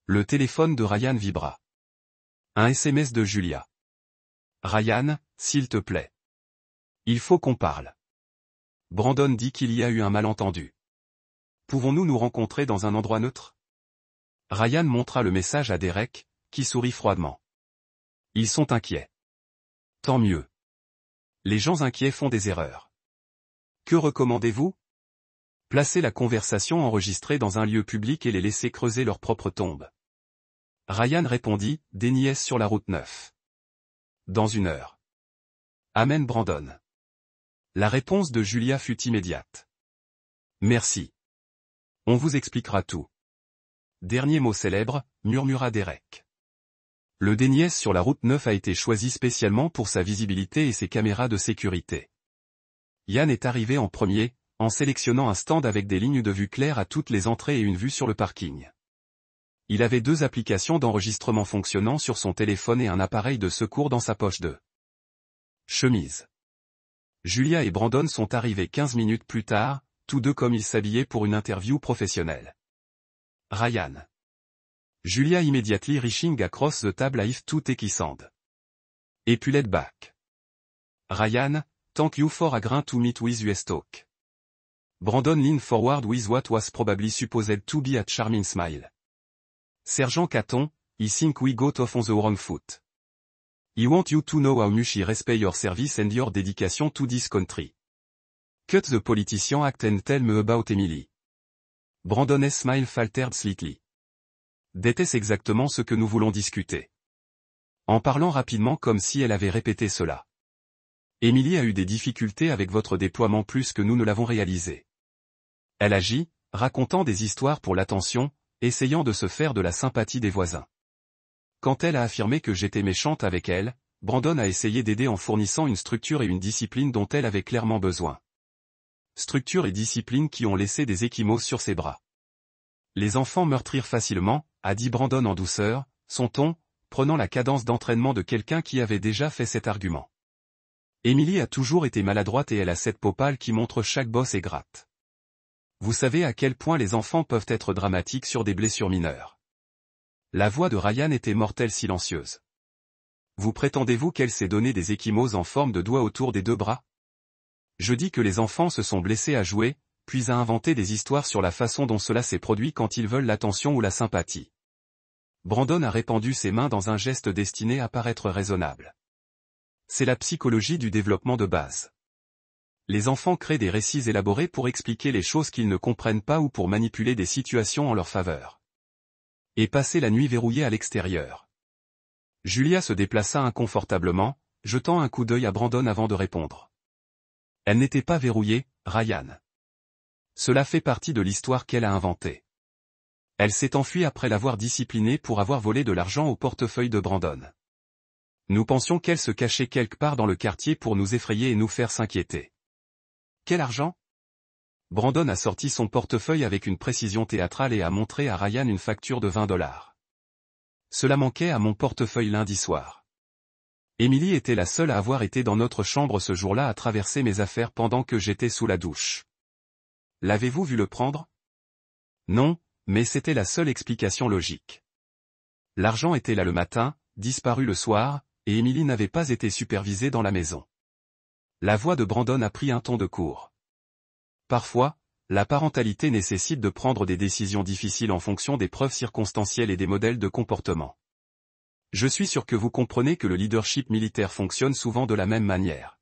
Le téléphone de Ryan vibra. Un SMS de Julia. Ryan, s'il te plaît. Il faut qu'on parle. Brandon dit qu'il y a eu un malentendu. Pouvons-nous nous rencontrer dans un endroit neutre? Ryan montra le message à Derek, qui sourit froidement. Ils sont inquiets. Tant mieux. Les gens inquiets font des erreurs. Que recommandez-vous? Placer la conversation enregistrée dans un lieu public et les laisser creuser leur propre tombe. Ryan répondit, des niaises sur la route 9. Dans 1 heure. Amen Brandon. La réponse de Julia fut immédiate. Merci. On vous expliquera tout. Dernier mot célèbre, murmura Derek. Le Déniès sur la route 9 a été choisi spécialement pour sa visibilité et ses caméras de sécurité. Yann est arrivé en premier, en sélectionnant un stand avec des lignes de vue claires à toutes les entrées et une vue sur le parking. Il avait 2 applications d'enregistrement fonctionnant sur son téléphone et un appareil de secours dans sa poche de chemise. Julia et Brandon sont arrivés 15 minutes plus tard, tous deux comme ils s'habillaient pour une interview professionnelle. Ryan. Julia immediately reaching across the table if to take his hand. Et pulled back. Ryan, thank you for agreeing to meet with US talk. Brandon leaned forward with what was probably supposed to be a charming smile. Sergent Caton, I think we got off on the wrong foot. I want you to know how much I respect your service and your dedication to this country. Cut the politician act and tell me about Emily. Brandon's smile faltered slightly. D'était-ce exactement ce que nous voulons discuter? En parlant rapidement comme si elle avait répété cela. Emily a eu des difficultés avec votre déploiement plus que nous ne l'avons réalisé. Elle agit, racontant des histoires pour l'attention, essayant de se faire de la sympathie des voisins. Quand elle a affirmé que j'étais méchante avec elle, Brandon a essayé d'aider en fournissant une structure et une discipline dont elle avait clairement besoin. Structure et discipline qui ont laissé des ecchymoses sur ses bras. Les enfants meurtrirent facilement, a dit Brandon en douceur, son ton, prenant la cadence d'entraînement de quelqu'un qui avait déjà fait cet argument. Emily a toujours été maladroite et elle a cette peau pâle qui montre chaque bosse et gratte. Vous savez à quel point les enfants peuvent être dramatiques sur des blessures mineures. La voix de Ryan était mortelle silencieuse. Vous prétendez-vous qu'elle s'est donné des ecchymoses en forme de doigts autour des 2 bras? Je dis que les enfants se sont blessés à jouer, puis à inventer des histoires sur la façon dont cela s'est produit quand ils veulent l'attention ou la sympathie. Brandon a répandu ses mains dans un geste destiné à paraître raisonnable. C'est la psychologie du développement de base. Les enfants créent des récits élaborés pour expliquer les choses qu'ils ne comprennent pas ou pour manipuler des situations en leur faveur. Et passer la nuit verrouillée à l'extérieur. Julia se déplaça inconfortablement, jetant un coup d'œil à Brandon avant de répondre. Elle n'était pas verrouillée, Ryan. Cela fait partie de l'histoire qu'elle a inventée. Elle s'est enfuie après l'avoir discipliné pour avoir volé de l'argent au portefeuille de Brandon. Nous pensions qu'elle se cachait quelque part dans le quartier pour nous effrayer et nous faire s'inquiéter. Quel argent? Brandon a sorti son portefeuille avec une précision théâtrale et a montré à Ryan une facture de $20. Cela manquait à mon portefeuille lundi soir. Emily était la seule à avoir été dans notre chambre ce jour-là à traverser mes affaires pendant que j'étais sous la douche. L'avez-vous vu le prendre? Non, mais c'était la seule explication logique. L'argent était là le matin, disparu le soir, et Emily n'avait pas été supervisée dans la maison. La voix de Brandon a pris un ton de cour. Parfois, la parentalité nécessite de prendre des décisions difficiles en fonction des preuves circonstancielles et des modèles de comportement. Je suis sûr que vous comprenez que le leadership militaire fonctionne souvent de la même manière.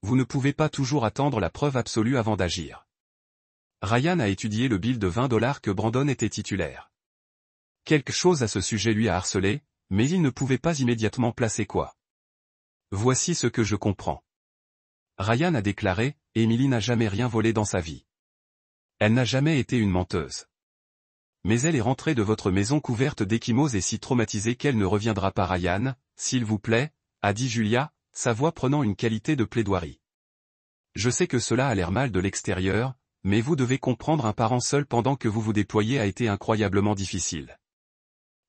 Vous ne pouvez pas toujours attendre la preuve absolue avant d'agir. Ryan a étudié le bill de $20 que Brandon était titulaire. Quelque chose à ce sujet lui a harcelé, mais il ne pouvait pas immédiatement placer quoi. Voici ce que je comprends. Ryan a déclaré, Emily n'a jamais rien volé dans sa vie. Elle n'a jamais été une menteuse. Mais elle est rentrée de votre maison couverte d'ecchymoses et si traumatisée qu'elle ne reviendra pas. Ryan, s'il vous plaît, a dit Julia, sa voix prenant une qualité de plaidoirie. Je sais que cela a l'air mal de l'extérieur, mais vous devez comprendre, un parent seul pendant que vous vous déployez a été incroyablement difficile.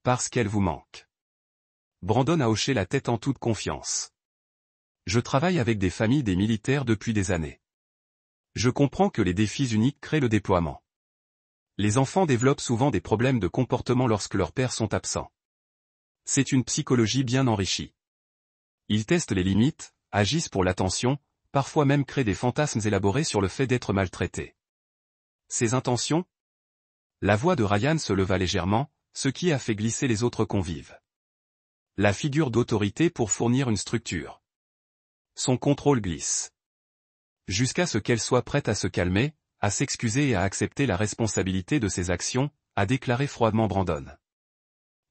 Parce qu'elle vous manque. Brandon a hoché la tête en toute confiance. Je travaille avec des familles des militaires depuis des années. Je comprends que les défis uniques créent le déploiement. Les enfants développent souvent des problèmes de comportement lorsque leurs pères sont absents. C'est une psychologie bien enrichie. Ils testent les limites, agissent pour l'attention, parfois même créent des fantasmes élaborés sur le fait d'être maltraités. Ses intentions? La voix de Ryan se leva légèrement, ce qui a fait glisser les autres convives. La figure d'autorité pour fournir une structure. Son contrôle glisse. Jusqu'à ce qu'elle soit prête à se calmer, à s'excuser et à accepter la responsabilité de ses actions, a déclaré froidement Brandon.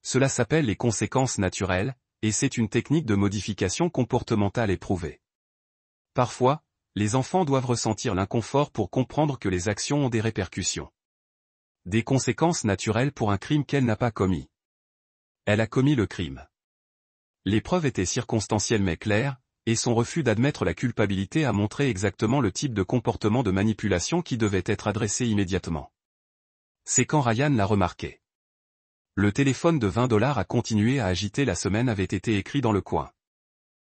Cela s'appelle les conséquences naturelles, et c'est une technique de modification comportementale éprouvée. Parfois, les enfants doivent ressentir l'inconfort pour comprendre que les actions ont des répercussions. Des conséquences naturelles pour un crime qu'elle n'a pas commis. Elle a commis le crime. L'épreuve était circonstancielle mais claire, et son refus d'admettre la culpabilité a montré exactement le type de comportement de manipulation qui devait être adressé immédiatement. C'est quand Ryan l'a remarqué. Le téléphone de $20 a continué à agiter. La semaine avait été écrit dans le coin.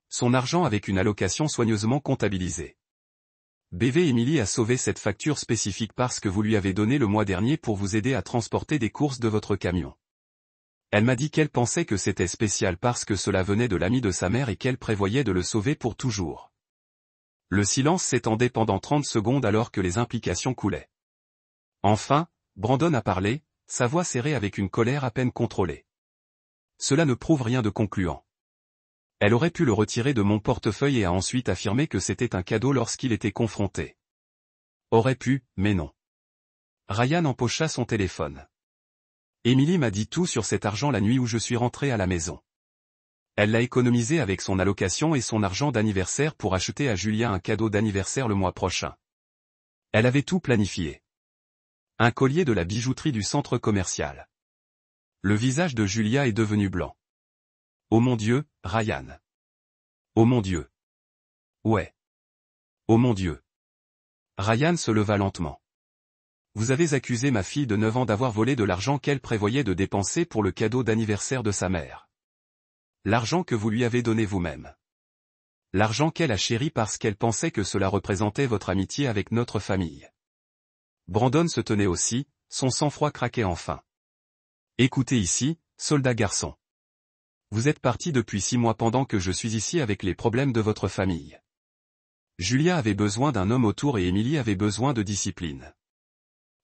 Son argent avec une allocation soigneusement comptabilisée. BV Emily a sauvé cette facture spécifique parce que vous lui avez donné le mois dernier pour vous aider à transporter des courses de votre camion. Elle m'a dit qu'elle pensait que c'était spécial parce que cela venait de l'ami de sa mère et qu'elle prévoyait de le sauver pour toujours. Le silence s'étendait pendant 30 secondes alors que les implications coulaient. Enfin, Brandon a parlé, sa voix serrée avec une colère à peine contrôlée. Cela ne prouve rien de concluant. Elle aurait pu le retirer de mon portefeuille et a ensuite affirmé que c'était un cadeau lorsqu'il était confronté. Aurait pu, mais non. Ryan empocha son téléphone. Emily m'a dit tout sur cet argent la nuit où je suis rentré à la maison. Elle l'a économisé avec son allocation et son argent d'anniversaire pour acheter à Julia un cadeau d'anniversaire le mois prochain. Elle avait tout planifié. Un collier de la bijouterie du centre commercial. Le visage de Julia est devenu blanc. Oh mon Dieu, Ryan. Oh mon Dieu. Ouais. Oh mon Dieu. Ryan se leva lentement. Vous avez accusé ma fille de 9 ans d'avoir volé de l'argent qu'elle prévoyait de dépenser pour le cadeau d'anniversaire de sa mère. L'argent que vous lui avez donné vous-même. L'argent qu'elle a chéri parce qu'elle pensait que cela représentait votre amitié avec notre famille. Brandon se tenait aussi, son sang-froid craquait enfin. Écoutez ici, soldat garçon. Vous êtes parti depuis 6 mois pendant que je suis ici avec les problèmes de votre famille. Julia avait besoin d'un homme autour et Emily avait besoin de discipline.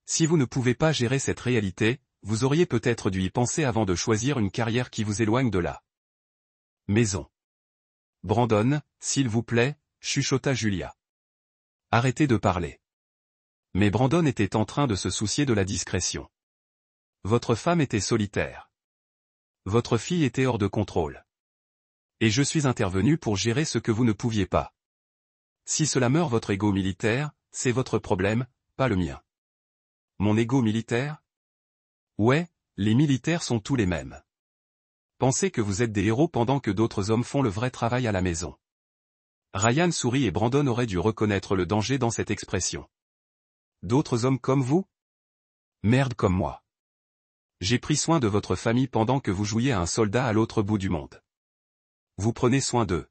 Si vous ne pouvez pas gérer cette réalité, vous auriez peut-être dû y penser avant de choisir une carrière qui vous éloigne de la maison. Brandon, s'il vous plaît, chuchota Julia. Arrêtez de parler. Mais Brandon était en train de se soucier de la discrétion. Votre femme était solitaire. Votre fille était hors de contrôle. Et je suis intervenu pour gérer ce que vous ne pouviez pas. Si cela meurt votre ego militaire, c'est votre problème, pas le mien. Mon ego militaire? Ouais, les militaires sont tous les mêmes. Pensez que vous êtes des héros pendant que d'autres hommes font le vrai travail à la maison. Ryan sourit et Brandon aurait dû reconnaître le danger dans cette expression. D'autres hommes comme vous? Merde comme moi. J'ai pris soin de votre famille pendant que vous jouiez à un soldat à l'autre bout du monde. Vous prenez soin d'eux.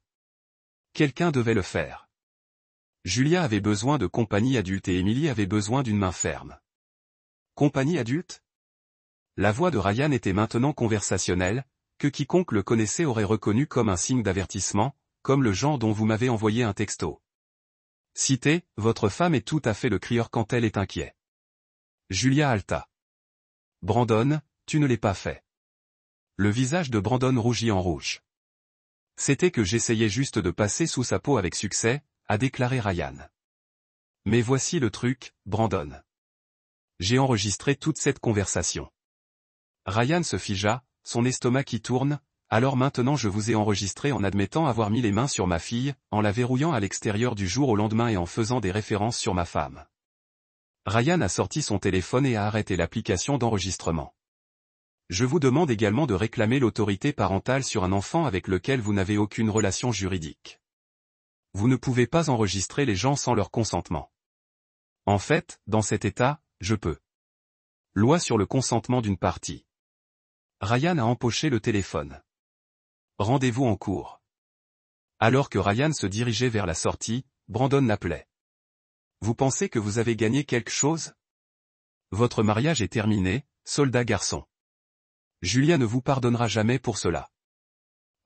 Quelqu'un devait le faire. Julia avait besoin de compagnie adulte et Emily avait besoin d'une main ferme. Compagnie adulte? La voix de Ryan était maintenant conversationnelle, que quiconque le connaissait aurait reconnu comme un signe d'avertissement, comme le genre dont vous m'avez envoyé un texto. Citez, votre femme est tout à fait le crieur quand elle est inquiète. Julia halta. Brandon, tu ne l'es pas fait. Le visage de Brandon rougit en rouge. C'était que j'essayais juste de passer sous sa peau avec succès, a déclaré Ryan. Mais voici le truc, Brandon. J'ai enregistré toute cette conversation. Ryan se figea, son estomac qui tourne, alors maintenant je vous ai enregistré en admettant avoir mis les mains sur ma fille, en la verrouillant à l'extérieur du jour au lendemain et en faisant des références sur ma femme. Ryan a sorti son téléphone et a arrêté l'application d'enregistrement. Je vous demande également de réclamer l'autorité parentale sur un enfant avec lequel vous n'avez aucune relation juridique. Vous ne pouvez pas enregistrer les gens sans leur consentement. En fait, dans cet état, je peux. Loi sur le consentement d'une partie. Ryan a empoché le téléphone. Rendez-vous en cours. Alors que Ryan se dirigeait vers la sortie, Brandon l'appelait. Vous pensez que vous avez gagné quelque chose? Votre mariage est terminé, soldat garçon. Julia ne vous pardonnera jamais pour cela.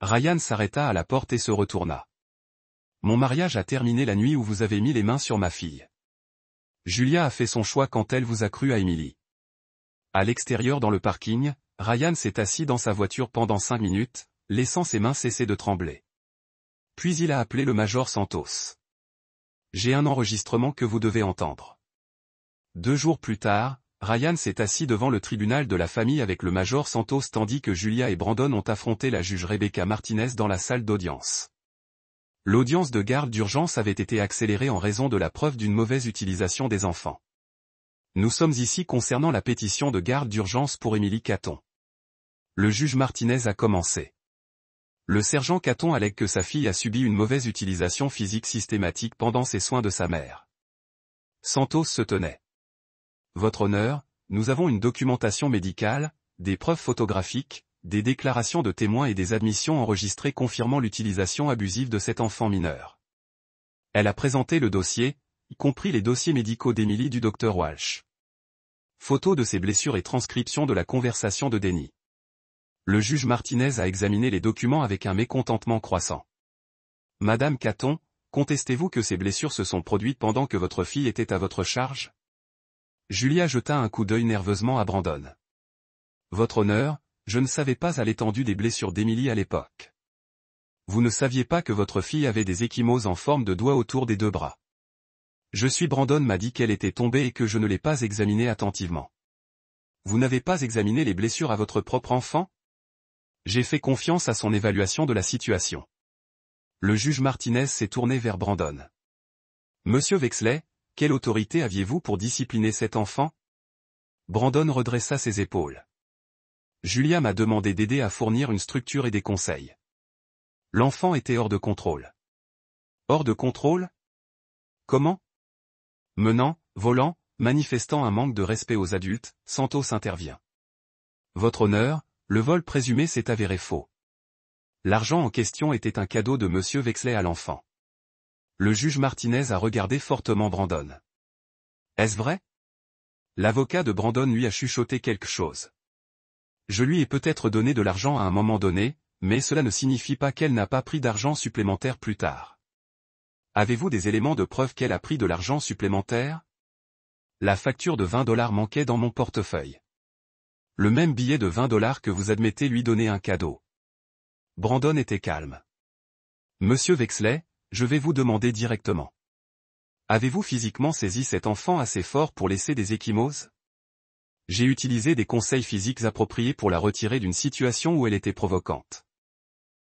Ryan s'arrêta à la porte et se retourna. Mon mariage a terminé la nuit où vous avez mis les mains sur ma fille. Julia a fait son choix quand elle vous a cru à Emily. À l'extérieur dans le parking, Ryan s'est assis dans sa voiture pendant 5 minutes, laissant ses mains cesser de trembler. Puis il a appelé le major Santos. J'ai un enregistrement que vous devez entendre. 2 jours plus tard, Ryan s'est assis devant le tribunal de la famille avec le major Santos tandis que Julia et Brandon ont affronté la juge Rebecca Martinez dans la salle d'audience. L'audience de garde d'urgence avait été accélérée en raison de la preuve d'une mauvaise utilisation des enfants. Nous sommes ici concernant la pétition de garde d'urgence pour Emily Caton. Le juge Martinez a commencé. Le sergent Caton allègue que sa fille a subi une mauvaise utilisation physique systématique pendant ses soins de sa mère. Santos se tenait. Votre honneur, nous avons une documentation médicale, des preuves photographiques, des déclarations de témoins et des admissions enregistrées confirmant l'utilisation abusive de cet enfant mineur. Elle a présenté le dossier, y compris les dossiers médicaux d'Emily du Dr Walsh. Photos de ses blessures et transcription de la conversation de Denny. Le juge Martinez a examiné les documents avec un mécontentement croissant. Madame Caton, contestez-vous que ces blessures se sont produites pendant que votre fille était à votre charge? Julia jeta un coup d'œil nerveusement à Brandon. Votre honneur, je ne savais pas à l'étendue des blessures d'Emily à l'époque. Vous ne saviez pas que votre fille avait des ecchymoses en forme de doigts autour des 2 bras. Brandon m'a dit qu'elle était tombée et que je ne l'ai pas examinée attentivement. Vous n'avez pas examiné les blessures à votre propre enfant? J'ai fait confiance à son évaluation de la situation. Le juge Martinez s'est tourné vers Brandon. Monsieur Wexley, quelle autorité aviez-vous pour discipliner cet enfant? Brandon redressa ses épaules. Julia m'a demandé d'aider à fournir une structure et des conseils. L'enfant était hors de contrôle. Hors de contrôle? Comment? Menant, volant, manifestant un manque de respect aux adultes, Santos intervient. Votre honneur, le vol présumé s'est avéré faux. L'argent en question était un cadeau de monsieur Wexley à l'enfant. Le juge Martinez a regardé fortement Brandon. Est-ce vrai? L'avocat de Brandon lui a chuchoté quelque chose. Je lui ai peut-être donné de l'argent à un moment donné, mais cela ne signifie pas qu'elle n'a pas pris d'argent supplémentaire plus tard. Avez-vous des éléments de preuve qu'elle a pris de l'argent supplémentaire? La facture de $20 manquait dans mon portefeuille. Le même billet de $20 que vous admettez lui donner un cadeau. Brandon était calme. Monsieur Wexley, je vais vous demander directement. Avez-vous physiquement saisi cet enfant assez fort pour laisser des ecchymoses? J'ai utilisé des conseils physiques appropriés pour la retirer d'une situation où elle était provocante.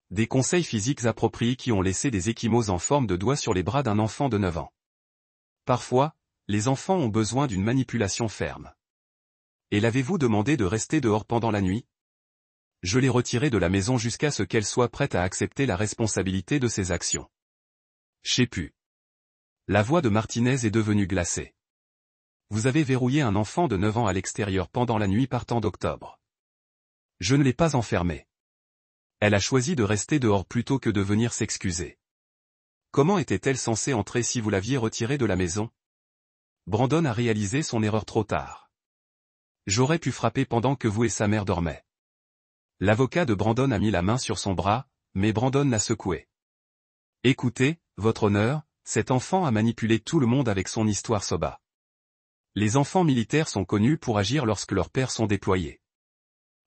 Des conseils physiques appropriés qui ont laissé des ecchymoses en forme de doigts sur les bras d'un enfant de 9 ans. Parfois, les enfants ont besoin d'une manipulation ferme. Et l'avez-vous demandé de rester dehors pendant la nuit? Je l'ai retirée de la maison jusqu'à ce qu'elle soit prête à accepter la responsabilité de ses actions. J'ai pu. La voix de Martinez est devenue glacée. Vous avez verrouillé un enfant de 9 ans à l'extérieur pendant la nuit partant d'octobre. Je ne l'ai pas enfermée. Elle a choisi de rester dehors plutôt que de venir s'excuser. Comment était-elle censée entrer si vous l'aviez retirée de la maison? Brandon a réalisé son erreur trop tard. J'aurais pu frapper pendant que vous et sa mère dormaient. L'avocat de Brandon a mis la main sur son bras, mais Brandon l'a secoué. Écoutez, votre honneur, cet enfant a manipulé tout le monde avec son histoire soba. Les enfants militaires sont connus pour agir lorsque leurs pères sont déployés.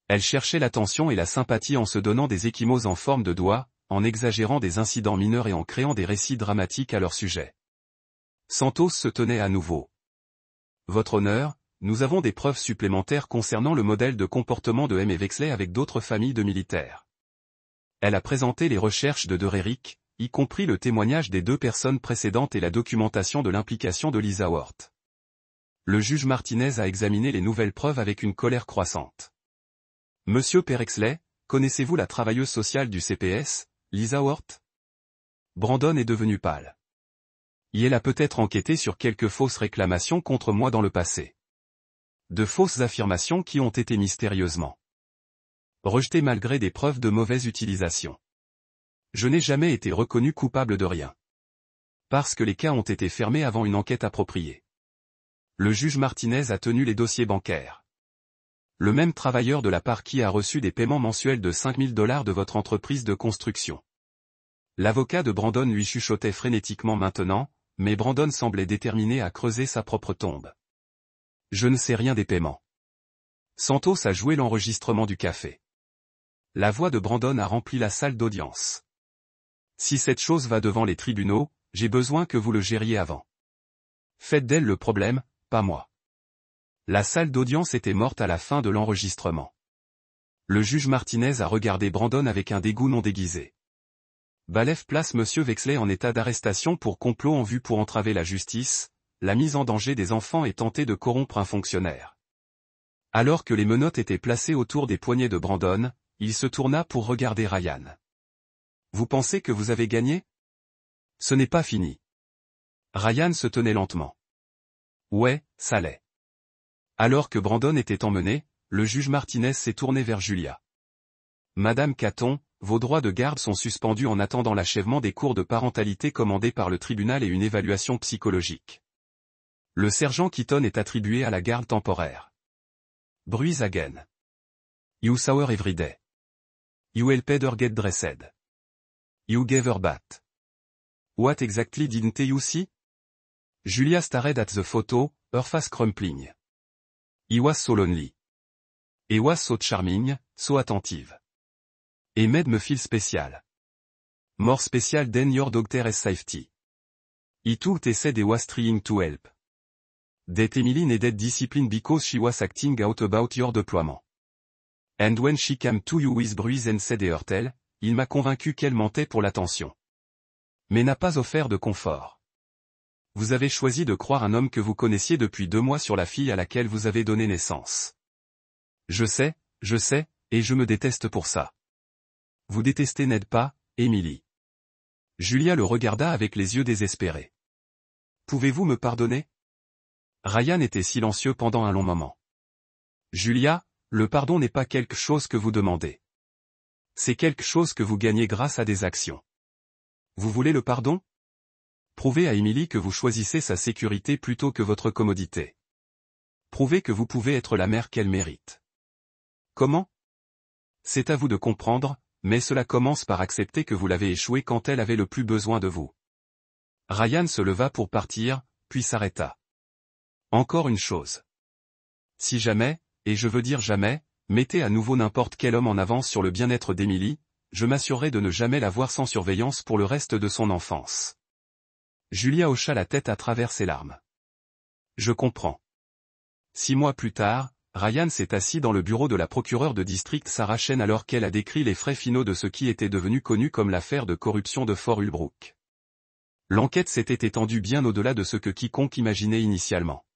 Elle cherchait l'attention et la sympathie en se donnant des ecchymoses en forme de doigts, en exagérant des incidents mineurs et en créant des récits dramatiques à leur sujet. Santos se tenait à nouveau. Votre honneur, nous avons des preuves supplémentaires concernant le modèle de comportement de M. Wexley avec d'autres familles de militaires. Elle a présenté les recherches de Dererick, y compris le témoignage des 2 personnes précédentes et la documentation de l'implication de Lisa Ward. Le juge Martinez a examiné les nouvelles preuves avec une colère croissante. Monsieur Perexley, connaissez-vous la travailleuse sociale du CPS, Lisa Worth? Brandon est devenu pâle. Et elle a peut-être enquêté sur quelques fausses réclamations contre moi dans le passé. De fausses affirmations qui ont été mystérieusement rejetées malgré des preuves de mauvaise utilisation. Je n'ai jamais été reconnu coupable de rien. Parce que les cas ont été fermés avant une enquête appropriée. Le juge Martinez a tenu les dossiers bancaires. Le même travailleur de la part qui a reçu des paiements mensuels de $5 000 de votre entreprise de construction. L'avocat de Brandon lui chuchotait frénétiquement maintenant, mais Brandon semblait déterminé à creuser sa propre tombe. Je ne sais rien des paiements. Santos a joué l'enregistrement du café. La voix de Brandon a rempli la salle d'audience. Si cette chose va devant les tribunaux, j'ai besoin que vous le gériez avant. Faites d'elle le problème, pas moi. La salle d'audience était morte à la fin de l'enregistrement. Le juge Martinez a regardé Brandon avec un dégoût non déguisé. Balef place Monsieur Vexley en état d'arrestation pour complot en vue pour entraver la justice, la mise en danger des enfants et tenter de corrompre un fonctionnaire. Alors que les menottes étaient placées autour des poignets de Brandon, il se tourna pour regarder Ryan. Vous pensez que vous avez gagné? Ce n'est pas fini. Ryan se tenait lentement. Ouais, ça l'est. Alors que Brandon était emmené, le juge Martinez s'est tourné vers Julia. Madame Caton, vos droits de garde sont suspendus en attendant l'achèvement des cours de parentalité commandés par le tribunal et une évaluation psychologique. Le sergent Keaton est attribué à la garde temporaire. Bruise again. You sour everyday. You helped her get dressed. You gave her bath. What exactly didn't you see? Julia stared at the photo, her face crumpling. He was so lonely. He was so charming, so attentive. He made me feel special. More special than your doctor's safety. He took the said he was trying to help. That Emily needed discipline because she was acting out about your deployment. And when she came to you with bruise and said her tell, il m'a convaincu qu'elle mentait pour l'attention. Mais n'a pas offert de confort. Vous avez choisi de croire un homme que vous connaissiez depuis 2 mois sur la fille à laquelle vous avez donné naissance. Je sais, et je me déteste pour ça. Vous détestez Ned pas, Emily. Julia le regarda avec les yeux désespérés. Pouvez-vous me pardonner? Ryan était silencieux pendant un long moment. Julia, le pardon n'est pas quelque chose que vous demandez. C'est quelque chose que vous gagnez grâce à des actions. Vous voulez le pardon? Prouvez à Emily que vous choisissez sa sécurité plutôt que votre commodité. Prouvez que vous pouvez être la mère qu'elle mérite. Comment? C'est à vous de comprendre, mais cela commence par accepter que vous l'avez échoué quand elle avait le plus besoin de vous. Ryan se leva pour partir, puis s'arrêta. Encore une chose. Si jamais, et je veux dire jamais, mettez à nouveau n'importe quel homme en avance sur le bien-être d'Emily, je m'assurerai de ne jamais la voir sans surveillance pour le reste de son enfance. Julia hocha la tête à travers ses larmes. Je comprends. 6 mois plus tard, Ryan s'est assis dans le bureau de la procureure de district Sarah Chen alors qu'elle a décrit les frais finaux de ce qui était devenu connu comme l'affaire de corruption de Fort Ulbrook. L'enquête s'était étendue bien au-delà de ce que quiconque imaginait initialement.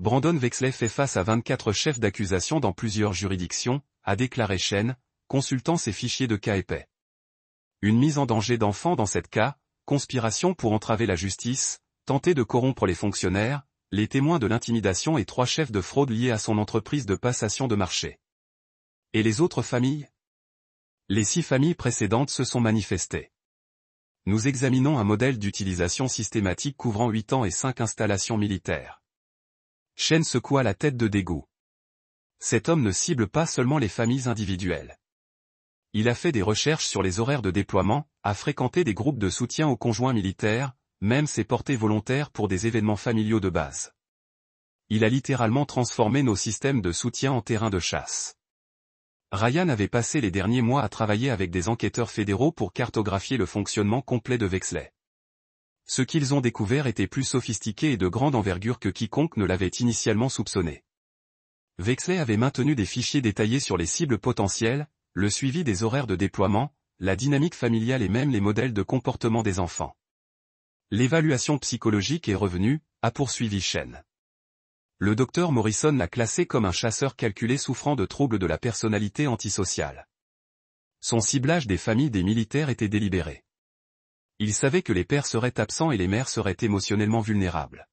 Brandon Vexley fait face à 24 chefs d'accusation dans plusieurs juridictions, a déclaré Chen, consultant ses fichiers de cas épais. Une mise en danger d'enfants dans cette cas, conspiration pour entraver la justice, tenter de corrompre les fonctionnaires, les témoins de l'intimidation et 3 chefs de fraude liés à son entreprise de passation de marché. Et les autres familles? Les 6 familles précédentes se sont manifestées. Nous examinons un modèle d'utilisation systématique couvrant 8 ans et 5 installations militaires. Chen secoua la tête de dégoût. Cet homme ne cible pas seulement les familles individuelles. Il a fait des recherches sur les horaires de déploiement, a fréquenté des groupes de soutien aux conjoints militaires, même s'est porté volontaire pour des événements familiaux de base. Il a littéralement transformé nos systèmes de soutien en terrain de chasse. Ryan avait passé les derniers mois à travailler avec des enquêteurs fédéraux pour cartographier le fonctionnement complet de Vexley. Ce qu'ils ont découvert était plus sophistiqué et de grande envergure que quiconque ne l'avait initialement soupçonné. Vexley avait maintenu des fichiers détaillés sur les cibles potentielles, le suivi des horaires de déploiement, la dynamique familiale et même les modèles de comportement des enfants. L'évaluation psychologique est revenue, a poursuivi Chen. Le docteur Morrison l'a classé comme un chasseur calculé souffrant de troubles de la personnalité antisociale. Son ciblage des familles des militaires était délibéré. Il savait que les pères seraient absents et les mères seraient émotionnellement vulnérables.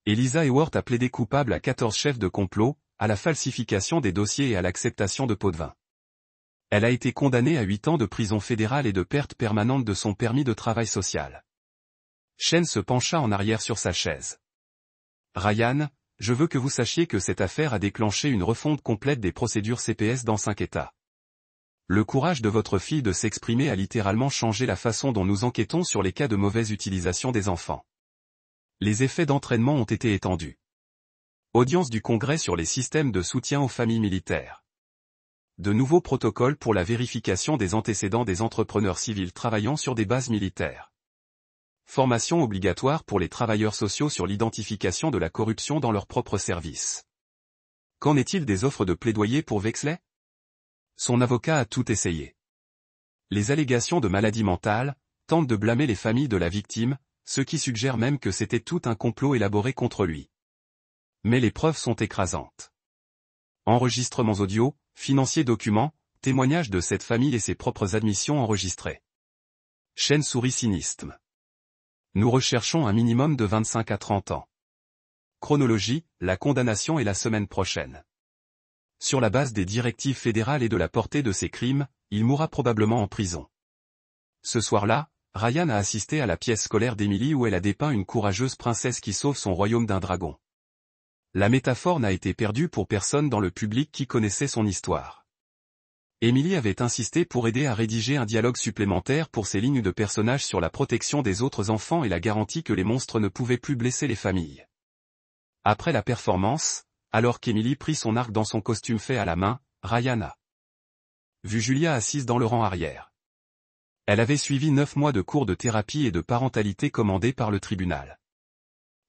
Eliza Ewart a plaidé coupable à 14 chefs de complot, à la falsification des dossiers et à l'acceptation de pots de vin. Elle a été condamnée à 8 ans de prison fédérale et de perte permanente de son permis de travail social. Chen se pencha en arrière sur sa chaise. Ryan, je veux que vous sachiez que cette affaire a déclenché une refonte complète des procédures CPS dans 5 États. Le courage de votre fille de s'exprimer a littéralement changé la façon dont nous enquêtons sur les cas de mauvaise utilisation des enfants. Les effets d'entraînement ont été étendus. Audience du Congrès sur les systèmes de soutien aux familles militaires. De nouveaux protocoles pour la vérification des antécédents des entrepreneurs civils travaillant sur des bases militaires. Formation obligatoire pour les travailleurs sociaux sur l'identification de la corruption dans leurs propres services. Qu'en est-il des offres de plaidoyer pour Wexley? Son avocat a tout essayé. Les allégations de maladie mentale tentent de blâmer les familles de la victime, ce qui suggère même que c'était tout un complot élaboré contre lui. Mais les preuves sont écrasantes. Enregistrements audio, financiers documents, témoignages de cette famille et ses propres admissions enregistrées. Chen sourit cynisme. Nous recherchons un minimum de 25 à 30 ans. Chronologie, la condamnation est la semaine prochaine. Sur la base des directives fédérales et de la portée de ses crimes, il mourra probablement en prison. Ce soir-là, Ryan a assisté à la pièce scolaire d'Emily où elle a dépeint une courageuse princesse qui sauve son royaume d'un dragon. La métaphore n'a été perdue pour personne dans le public qui connaissait son histoire. Emily avait insisté pour aider à rédiger un dialogue supplémentaire pour ses lignes de personnages sur la protection des autres enfants et la garantie que les monstres ne pouvaient plus blesser les familles. Après la performance, alors qu'Emily prit son arc dans son costume fait à la main, Ryan a vu Julia assise dans le rang arrière. Elle avait suivi 9 mois de cours de thérapie et de parentalité commandés par le tribunal.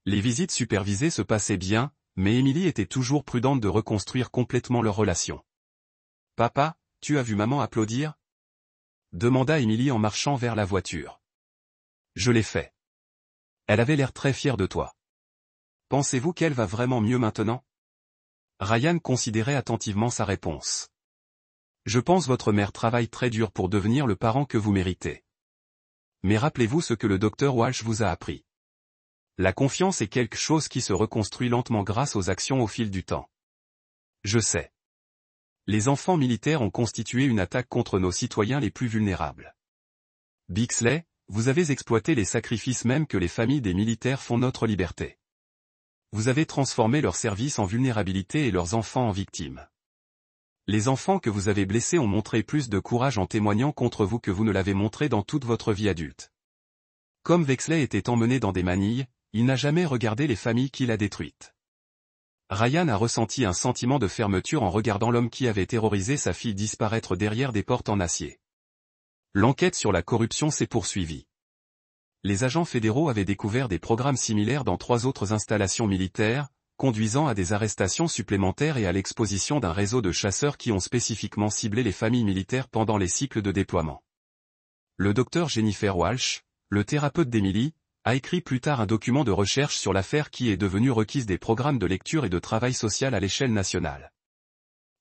Les visites supervisées se passaient bien, mais Emily était toujours prudente de reconstruire complètement leur relation. « Papa, tu as vu maman applaudir ?» demanda Emily en marchant vers la voiture. « Je l'ai fait. Elle avait l'air très fière de toi. Pensez-vous qu'elle va vraiment mieux maintenant ?» Ryan considérait attentivement sa réponse. « Je pense votre mère travaille très dur pour devenir le parent que vous méritez. Mais rappelez-vous ce que le docteur Walsh vous a appris. La confiance est quelque chose qui se reconstruit lentement grâce aux actions au fil du temps. Je sais. Les enfants militaires ont constitué une attaque contre nos citoyens les plus vulnérables. Bixley, vous avez exploité les sacrifices même que les familles des militaires font notre liberté. Vous avez transformé leurs services en vulnérabilité et leurs enfants en victimes. Les enfants que vous avez blessés ont montré plus de courage en témoignant contre vous que vous ne l'avez montré dans toute votre vie adulte. Comme Wexley était emmené dans des manilles, il n'a jamais regardé les familles qu'il a détruites. Ryan a ressenti un sentiment de fermeture en regardant l'homme qui avait terrorisé sa fille disparaître derrière des portes en acier. L'enquête sur la corruption s'est poursuivie. Les agents fédéraux avaient découvert des programmes similaires dans 3 autres installations militaires, conduisant à des arrestations supplémentaires et à l'exposition d'un réseau de chasseurs qui ont spécifiquement ciblé les familles militaires pendant les cycles de déploiement. Le docteur Jennifer Walsh, le thérapeute d'Emily, a écrit plus tard un document de recherche sur l'affaire qui est devenu requise des programmes de lecture et de travail social à l'échelle nationale.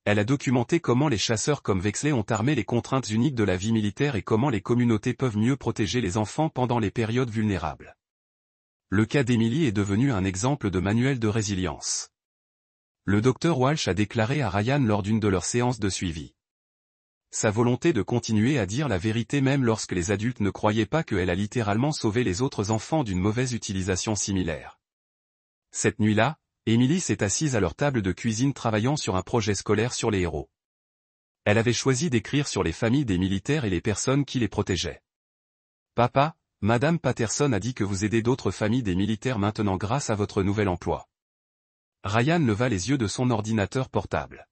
Elle a documenté comment les chasseurs comme Wexley ont armé les contraintes uniques de la vie militaire et comment les communautés peuvent mieux protéger les enfants pendant les périodes vulnérables. Le cas d'Emily est devenu un exemple de manuel de résilience. Le docteur Walsh a déclaré à Ryan lors d'une de leurs séances de suivi. Sa volonté de continuer à dire la vérité même lorsque les adultes ne croyaient pas qu'elle a littéralement sauvé les autres enfants d'une mauvaise utilisation similaire. Cette nuit-là, Emily s'est assise à leur table de cuisine travaillant sur un projet scolaire sur les héros. Elle avait choisi d'écrire sur les familles des militaires et les personnes qui les protégeaient. « Papa, Madame Patterson a dit que vous aidez d'autres familles des militaires maintenant grâce à votre nouvel emploi. » Ryan leva les yeux de son ordinateur portable.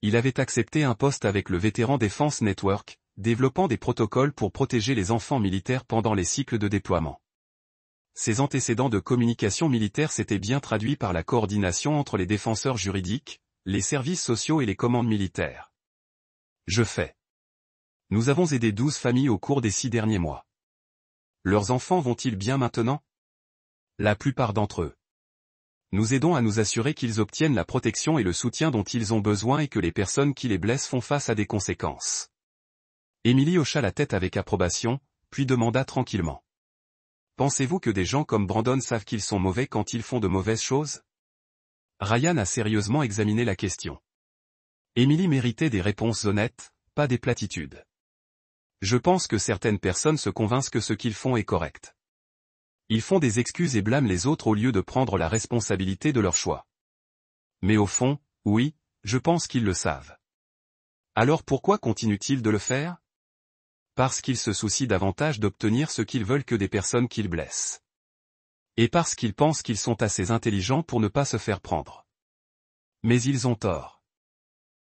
Il avait accepté un poste avec le Veteran Defense Network, développant des protocoles pour protéger les enfants militaires pendant les cycles de déploiement. Ses antécédents de communication militaire s'étaient bien traduits par la coordination entre les défenseurs juridiques, les services sociaux et les commandes militaires. Je fais. Nous avons aidé 12 familles au cours des 6 derniers mois. Leurs enfants vont-ils bien maintenant? La plupart d'entre eux. Nous aidons à nous assurer qu'ils obtiennent la protection et le soutien dont ils ont besoin et que les personnes qui les blessent font face à des conséquences. Emily hocha la tête avec approbation, puis demanda tranquillement. Pensez-vous que des gens comme Brandon savent qu'ils sont mauvais quand ils font de mauvaises choses? Ryan a sérieusement examiné la question. Emily méritait des réponses honnêtes, pas des platitudes. Je pense que certaines personnes se convainquent que ce qu'ils font est correct. Ils font des excuses et blâment les autres au lieu de prendre la responsabilité de leurs choix. Mais au fond, oui, je pense qu'ils le savent. Alors pourquoi continuent-ils de le faire? Parce qu'ils se soucient davantage d'obtenir ce qu'ils veulent que des personnes qu'ils blessent. Et parce qu'ils pensent qu'ils sont assez intelligents pour ne pas se faire prendre. Mais ils ont tort.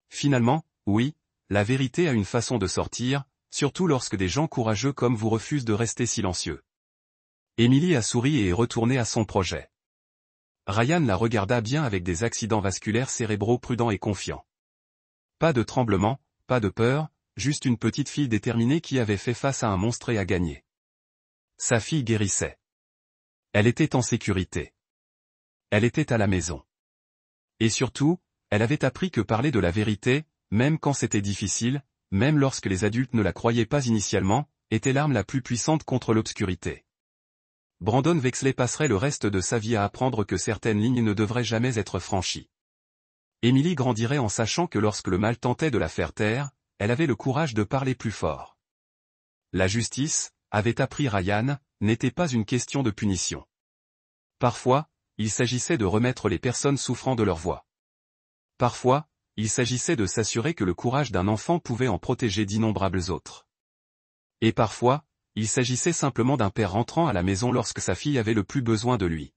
Finalement, oui, la vérité a une façon de sortir, surtout lorsque des gens courageux comme vous refusent de rester silencieux. Emily a souri et est retournée à son projet. Ryan la regarda bien avec des accidents vasculaires cérébraux prudents et confiants. Pas de tremblement, pas de peur, juste une petite fille déterminée qui avait fait face à un monstre et a gagné. Sa fille guérissait. Elle était en sécurité. Elle était à la maison. Et surtout, elle avait appris que parler de la vérité, même quand c'était difficile, même lorsque les adultes ne la croyaient pas initialement, était l'arme la plus puissante contre l'obscurité. Brandon Wexley passerait le reste de sa vie à apprendre que certaines lignes ne devraient jamais être franchies. Emily grandirait en sachant que lorsque le mal tentait de la faire taire, elle avait le courage de parler plus fort. La justice, avait appris Ryan, n'était pas une question de punition. Parfois, il s'agissait de remettre les personnes souffrant de leur voix. Parfois, il s'agissait de s'assurer que le courage d'un enfant pouvait en protéger d'innombrables autres. Et parfois, il s'agissait simplement d'un père rentrant à la maison lorsque sa fille avait le plus besoin de lui.